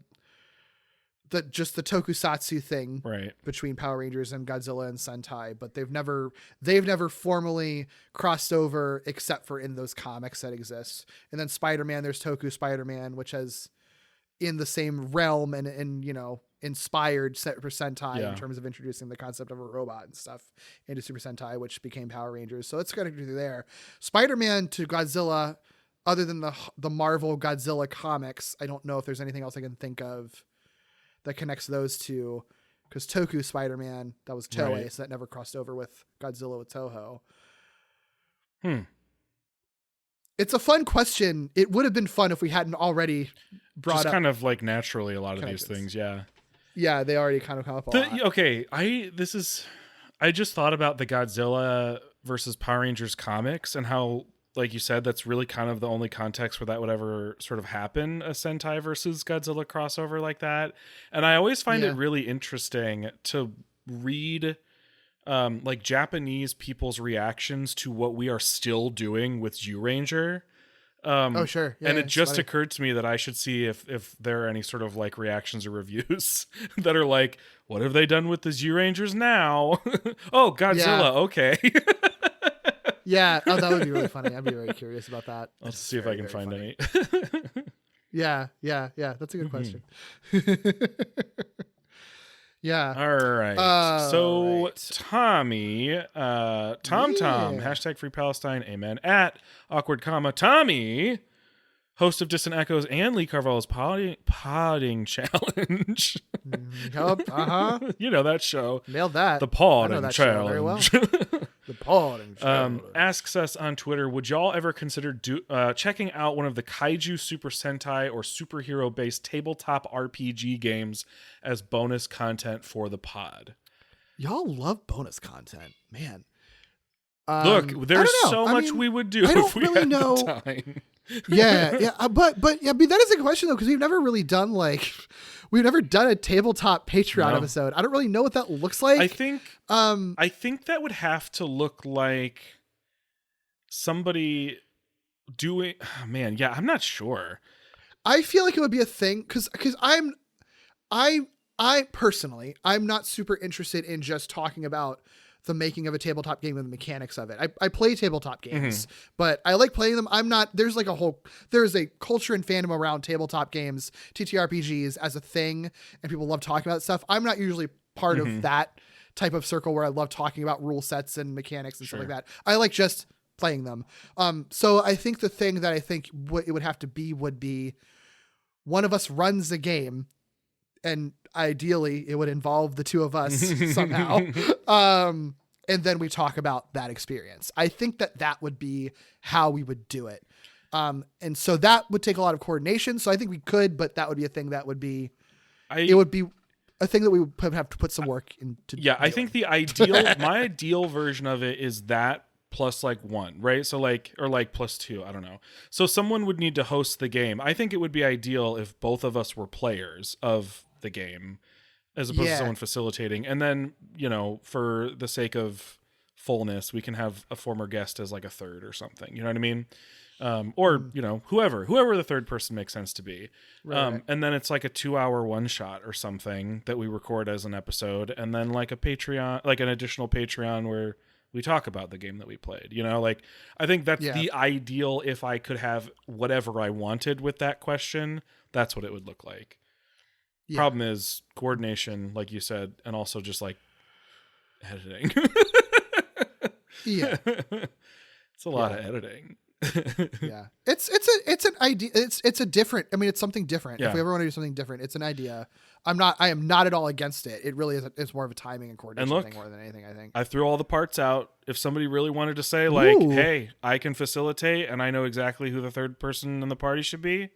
just the tokusatsu thing right between Power Rangers and Godzilla and Sentai, but they've never formally crossed over except for in those comics that exist. And then Spider-Man, there's Toku Spider-Man, which has in the same realm and inspired Super Sentai in terms of introducing the concept of a robot and stuff into Super Sentai, which became Power Rangers. So it's connected through there. Spider-Man to Godzilla, other than the Marvel Godzilla comics, I don't know if there's anything else I can think of that connects those two, because Toku Spider-Man, that was Toei, so that never crossed over with Godzilla with Toho. It's a fun question. It would have been fun if we hadn't already brought just up kind of like naturally a lot of these things. Yeah, they already kind of come up a lot. Okay, I just thought about the Godzilla versus Power Rangers comics and how, like you said, that's really kind of the only context where that would ever sort of happen, a Sentai versus Godzilla crossover like that. And I always find it really interesting to read like Japanese people's reactions to what we are still doing with Zyuranger. Oh, sure. Yeah, and it just funny. occurred to me that I should see if there are any sort of like reactions or reviews that are like, what have they done with the Zyurangers now? Oh, Godzilla. Okay. Yeah. Oh, that would be really funny. I'd be very curious about that. Let's see if I can find any. Yeah. That's a good question. Yeah. All right. So Tommy, Tom, hashtag Free Palestine, amen, at awkward comma Tommy, host of Distant Echoes and Lee Carvalho's Podding Challenge. You know that show. Nailed that. The Podding Challenge. Very well. The Podding Challenge. Asks us on Twitter, would y'all ever consider checking out one of the Kaiju Super Sentai or superhero-based tabletop RPG games as bonus content for the pod? Y'all love bonus content, man. Look, there's so much we would do if we had the time. But I mean, that is a question though, because we've never really done a tabletop Patreon episode. I don't really know what that looks like. I think that would have to look like somebody doing. Oh, man, yeah, I'm not sure. I feel like it would be a thing because I personally, I'm not super interested in just talking about the making of a tabletop game and the mechanics of it. I play tabletop games, but I like playing them. There's a culture and fandom around tabletop games, TTRPGs as a thing, and people love talking about stuff. I'm not usually part of that type of circle where I love talking about rule sets and mechanics and stuff like that. I like just playing them. So I think the thing that I think it would have to be would be one of us runs the game, and ideally it would involve the two of us somehow. And then we talk about that experience. I think that would be how we would do it. And so that would take a lot of coordination. So I think we could, but that would be a thing that would be, it would be a thing that we would have to put some work into. Yeah. I think my ideal version of it is that plus like one, right? So like, or like plus two, I don't know. So someone would need to host the game. I think it would be ideal if both of us were players of the game as opposed to someone facilitating. And then, for the sake of fullness, we can have a former guest as like a third or something, you know what I mean? Or, whoever the third person makes sense to be. Right. And then it's like a 2-hour one shot or something that we record as an episode. And then like a Patreon, like an additional Patreon where we talk about the game that we played, I think that's the ideal. If I could have whatever I wanted with that question, that's what it would look like. Yeah. Problem is coordination, like you said, and also just like editing. It's a lot of editing. It's an idea. It's a different. I mean, it's something different. If we ever want to do something different, it's an idea. I am not at all against it. It really is. It's more of a timing and coordination thing more than anything, I think. I threw all the parts out. If somebody really wanted to say like, "Hey, I can facilitate, and I know exactly who the third person in the party should be,"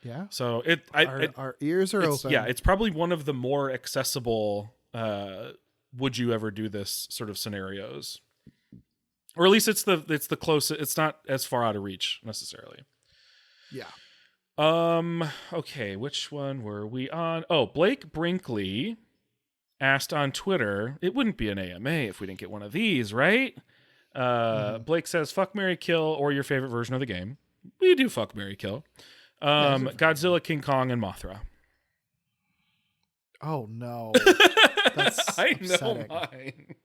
Yeah. So our ears are open. Yeah, it's probably one of the more accessible would you ever do this sort of scenarios. Or at least it's the closest. It's not as far out of reach necessarily. Yeah. Okay, which one were we on? Oh, Blake Brinkley asked on Twitter, it wouldn't be an AMA if we didn't get one of these, right? Blake says, fuck, marry, kill, or your favorite version of the game. We do fuck, marry, kill. Godzilla, King Kong, and Mothra. Oh, no. That's I upsetting. know mine.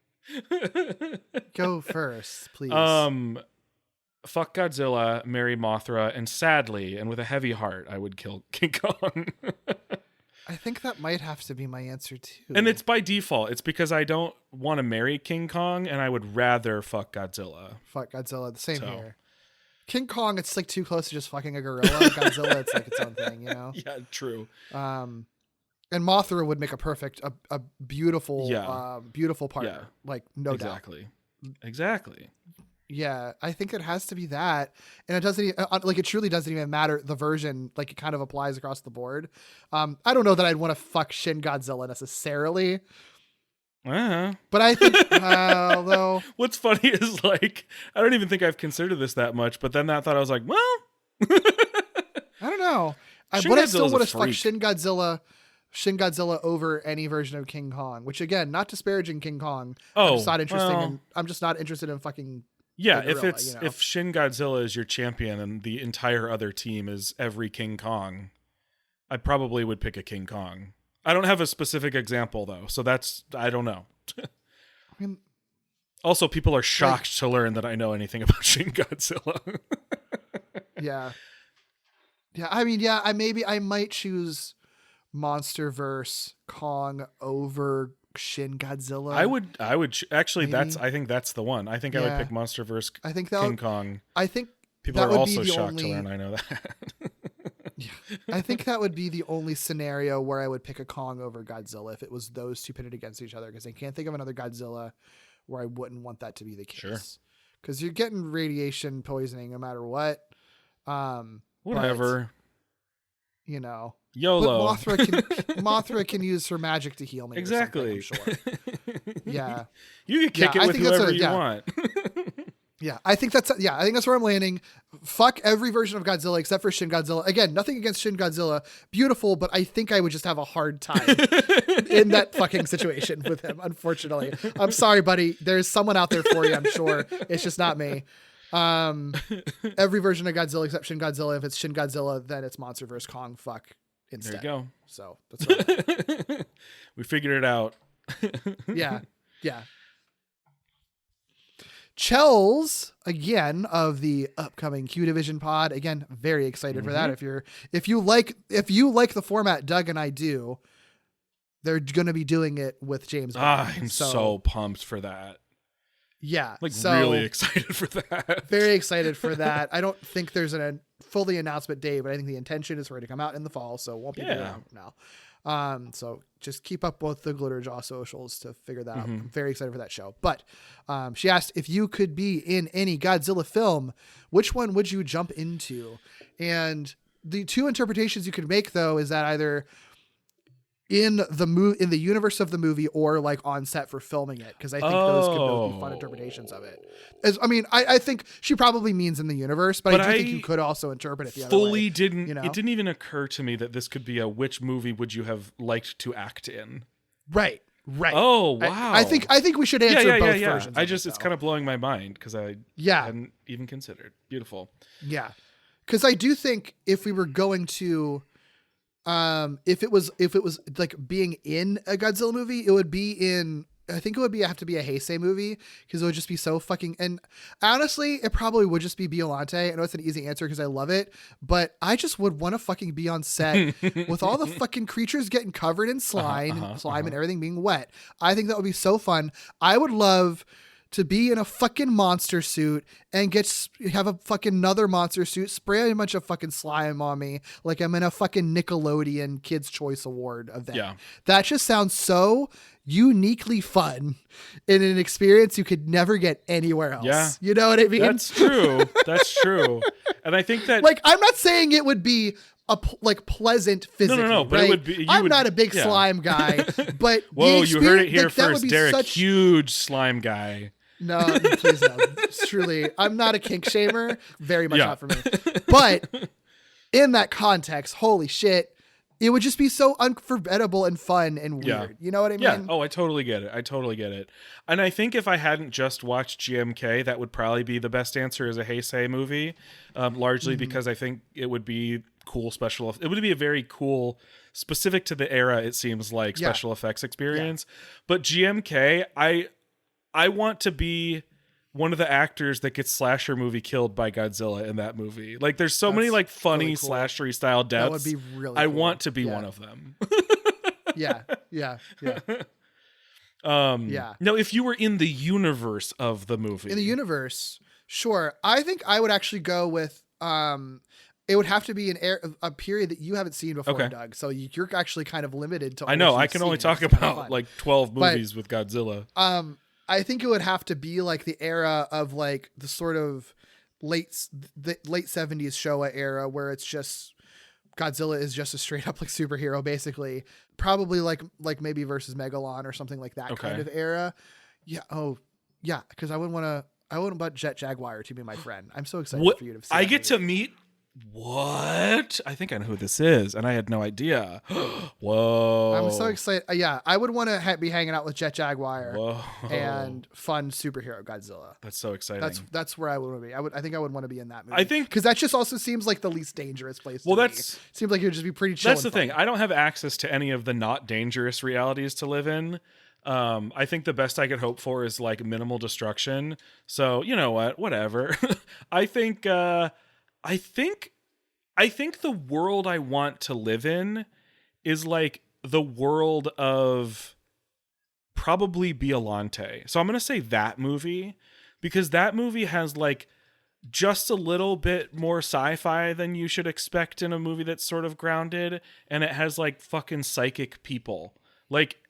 Go first, please. Fuck Godzilla, marry Mothra, and sadly, and with a heavy heart, I would kill King Kong. I think that might have to be my answer too. And it's by default. It's because I don't want to marry King Kong, and I would rather fuck Godzilla. Fuck Godzilla. The same here. King Kong, it's like too close to just fucking a gorilla. Godzilla, it's like its own thing, you know? Yeah, true. And Mothra would make a perfect, a beautiful, beautiful partner. Yeah. Like, no doubt. Exactly. Yeah, I think it has to be that. And it doesn't like, it truly doesn't even matter the version. Like, it kind of applies across the board. I don't know that I'd want to fuck Shin Godzilla necessarily. But I think, although what's funny is, like, I don't even think I've considered this that much, but then that thought I was like, well, I don't know. But I still would have fucked Shin Godzilla over any version of King Kong, which, again, not disparaging King Kong. I'm just not interested I'm just not interested in fucking. Yeah, gorilla, if Shin Godzilla is your champion and the entire other team is every King Kong, I probably would pick a King Kong. I don't have a specific example though, so I don't know. I mean, also, people are shocked to learn that I know anything about Shin Godzilla. Yeah. I mean, I might choose MonsterVerse Kong over Shin Godzilla. I would actually. Maybe. I think that's the one. I think I would pick MonsterVerse. I think King Kong. I think people are also shocked to learn I know that. Yeah, I think that would be the only scenario where I would pick a Kong over Godzilla if it was those two pitted against each other, because I can't think of another Godzilla where I wouldn't want that to be the case. Sure. Because you're getting radiation poisoning no matter what. Whatever. But, you know. YOLO. But Mothra can use her magic to heal me. Exactly. I'm sure. Yeah. You can kick it with whoever you want. Yeah, I think that's where I'm landing. Fuck every version of Godzilla except for Shin Godzilla. Again, nothing against Shin Godzilla. Beautiful, but I think I would just have a hard time in that fucking situation with him, unfortunately. I'm sorry, buddy. There's someone out there for you, I'm sure. It's just not me. Every version of Godzilla except Shin Godzilla. If it's Shin Godzilla, then it's MonsterVerse Kong. Fuck instead. There you go. So that's right. We figured it out. Yeah. Chels, again, of the upcoming Q Division pod. Again, very excited for that. If you like the format Doug and I do, they're going to be doing it with James. I'm so pumped for that. Yeah. Really excited for that. Very excited for that. I don't think there's a fully announcement date, but I think the intention is for it to come out in the fall. So it won't be around now. So just keep up with the Glitter Jaw socials to figure that out. I'm very excited for that show. But she asked, if you could be in any Godzilla film, which one would you jump into? And the two interpretations you could make, though, is that either in the universe of the movie or like on set for filming it, because I think those could both be fun interpretations of it. I think she probably means in the universe, but I do think you could also interpret it the other way. It didn't even occur to me that this could be which movie would you have liked to act in? Right. Oh, wow. I think we should answer both versions. It's kind of blowing my mind because I hadn't even considered. Beautiful. Yeah. Because I do think if we were going to if it was like being in a Godzilla movie, it would have to be a Heisei movie, because it would just be so fucking, and honestly, it probably would just be Biollante. I know it's an easy answer because I love it, but I just would want to fucking be on set with all the fucking creatures getting covered in slime and everything being wet. I think that would be so fun. I would love to be in a fucking monster suit and have a fucking another monster suit, spray a bunch of fucking slime on me like I'm in a fucking Nickelodeon Kids Choice Award event. Yeah. That just sounds so uniquely fun in an experience you could never get anywhere else. Yeah. You know what I mean? That's true. And I think that, like, I'm not saying it would be pleasant physically. No, but right? it would be. I'm not a big slime guy, but whoa, you heard it here first, Derek. Huge slime guy. No, please no. Truly, I'm not a kink shamer. Very much not for me. But in that context, holy shit, it would just be so unforgettable and fun and weird. Yeah. You know what I mean? Yeah. Oh, I totally get it. And I think if I hadn't just watched GMK, that would probably be the best answer as a Heisei movie, largely because I think it would be cool it would be a very cool, specific to the era, it seems like, special effects experience. But GMK, I want to be one of the actors that gets slasher movie killed by Godzilla in that movie. Like, there's so many like funny really cool. slashery style deaths. That would be really I cool. want to be one of them. Yeah. Now, if you were in the universe of the movie. In the universe, sure. I think I would actually go with it would have to be a period that you haven't seen before, Doug. So you're actually kind of limited to. I know. I can only talk about like 12 movies with Godzilla. I think it would have to be like the era of like the sort of late 70s Showa era where it's just Godzilla is just a straight up like superhero, basically. Probably like maybe versus Megalon or something like that kind of era. Yeah. Oh, yeah. Because I wouldn't want Jet Jaguar to be my friend. I'm so excited for you to see. I get to meet. What? I think I know who this is, and I had no idea. Whoa! I'm so excited. Yeah, I would want to be hanging out with Jet Jaguar. Whoa. And fun superhero Godzilla. That's so exciting. That's where I would want to be. I think I would want to be in that movie. I think because that just also seems like the least dangerous place. Seems like it would just be pretty chill. That's the thing. I don't have access to any of the not dangerous realities to live in. I think the best I could hope for is like minimal destruction. So you know what? Whatever. I think the world I want to live in is like the world of probably Biollante. So I'm going to say that movie because that movie has like just a little bit more sci-fi than you should expect in a movie that's sort of grounded. And it has like fucking psychic people, like,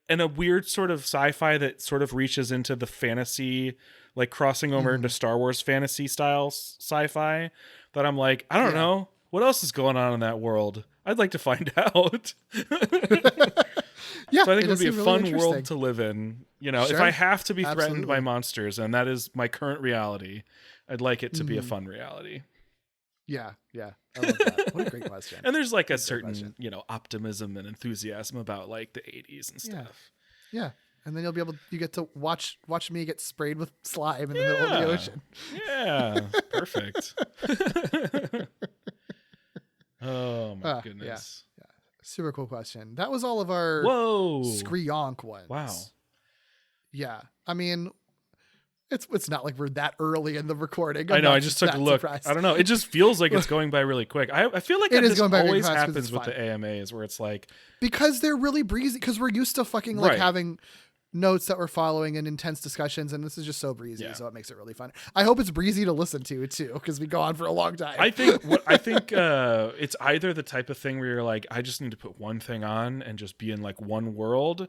and a weird sort of sci-fi that sort of reaches into the fantasy, like crossing over into Star Wars fantasy style sci-fi that I'm like, I don't know what else is going on in that world. I'd like to find out. So I think it would be a fun world to live in. You know, if I have to be threatened by monsters, and that is my current reality, I'd like it to be a fun reality. Yeah. I love that. What a great question. And there's like a certain, optimism and enthusiasm about like the 80s and stuff. Yeah. And then you get to watch me get sprayed with slime in the middle of the ocean. Yeah. Perfect. Oh my goodness. Yeah. Super cool question. That was all of our Screonk ones. Wow. Yeah. I mean, it's not like we're that early in the recording. I know. I just took a look. Surprised. I don't know. It just feels like it's going by really quick. I feel like this always happens with the AMAs where it's like, because they're really breezy, because we're used to fucking like having notes that we're following and intense discussions, and this is just so breezy, so it makes it really fun. I hope it's breezy to listen to too, because we go on for a long time. I think it's either the type of thing where you're like, I just need to put one thing on and just be in like one world,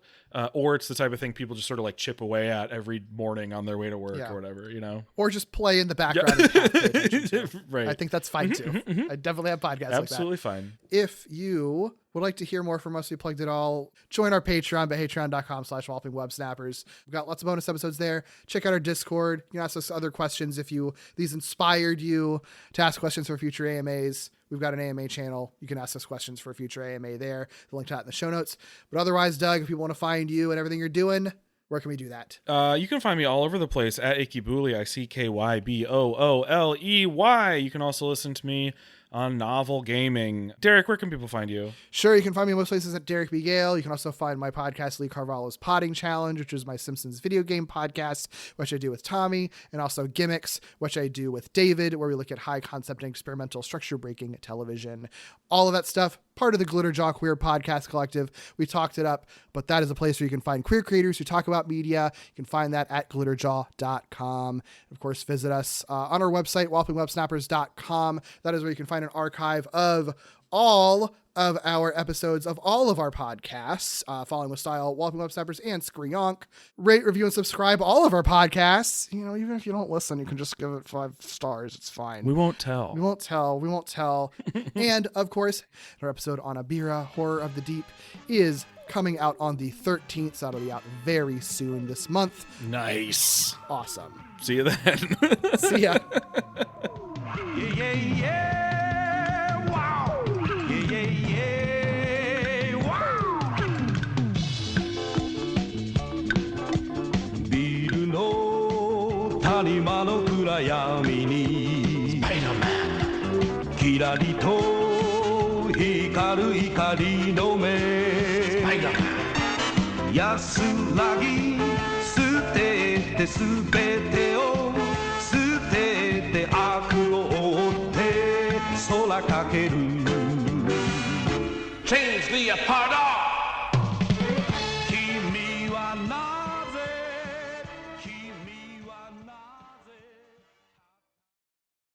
or it's the type of thing people just sort of like chip away at every morning on their way to work or whatever, or just play in the background. And right. I think that's fine too. I definitely have podcasts absolutely like that. Fine. If you would like to hear more from us, we plugged it all, join our Patreon by patreon.com/wallopingwebsnappers. We've got lots of bonus episodes there. Check out our Discord. You can ask us other questions if these inspired you to ask questions for future AMAs. We've got an AMA channel. You can ask us questions for a future AMA there. The link to that in the show notes. But otherwise, Doug, if people want to find you and everything you're doing, where can we do that? You can find me all over the place at Ikebooly, ICKYBOOLEY. You can also listen to me on Novel Gaming. Derek, where can people find you? Sure, you can find me most places at Derek B. Gale. You can also find my podcast, Lee Carvalho's Potting Challenge, which is my Simpsons video game podcast, which I do with Tommy, and also Gimmicks, which I do with David, where we look at high concept and experimental structure breaking television. All of that stuff, part of the Glitterjaw Queer Podcast Collective. We talked it up, but that is a place where you can find queer creators who talk about media. You can find that at glitterjaw.com. Of course, visit us on our website, wallopingwebsnappers.com. That is where you can find an archive of all of our episodes of all of our podcasts, Following with Style, Walloping Web Snappers, and Screonk. Rate, review, and subscribe all of our podcasts. You know, even if you don't listen, you can just give it 5 stars. It's fine. We won't tell. We won't tell. And of course, our episode on Abira, Horror of the Deep, is coming out on the 13th, so that'll be out very soon this month. Nice. Awesome. See you then. See ya. Wow. Wow. ビルの谷間の暗闇にキラリと光る光の目安らぎ捨ててすべてを捨てて悪を追って空かける Change the part of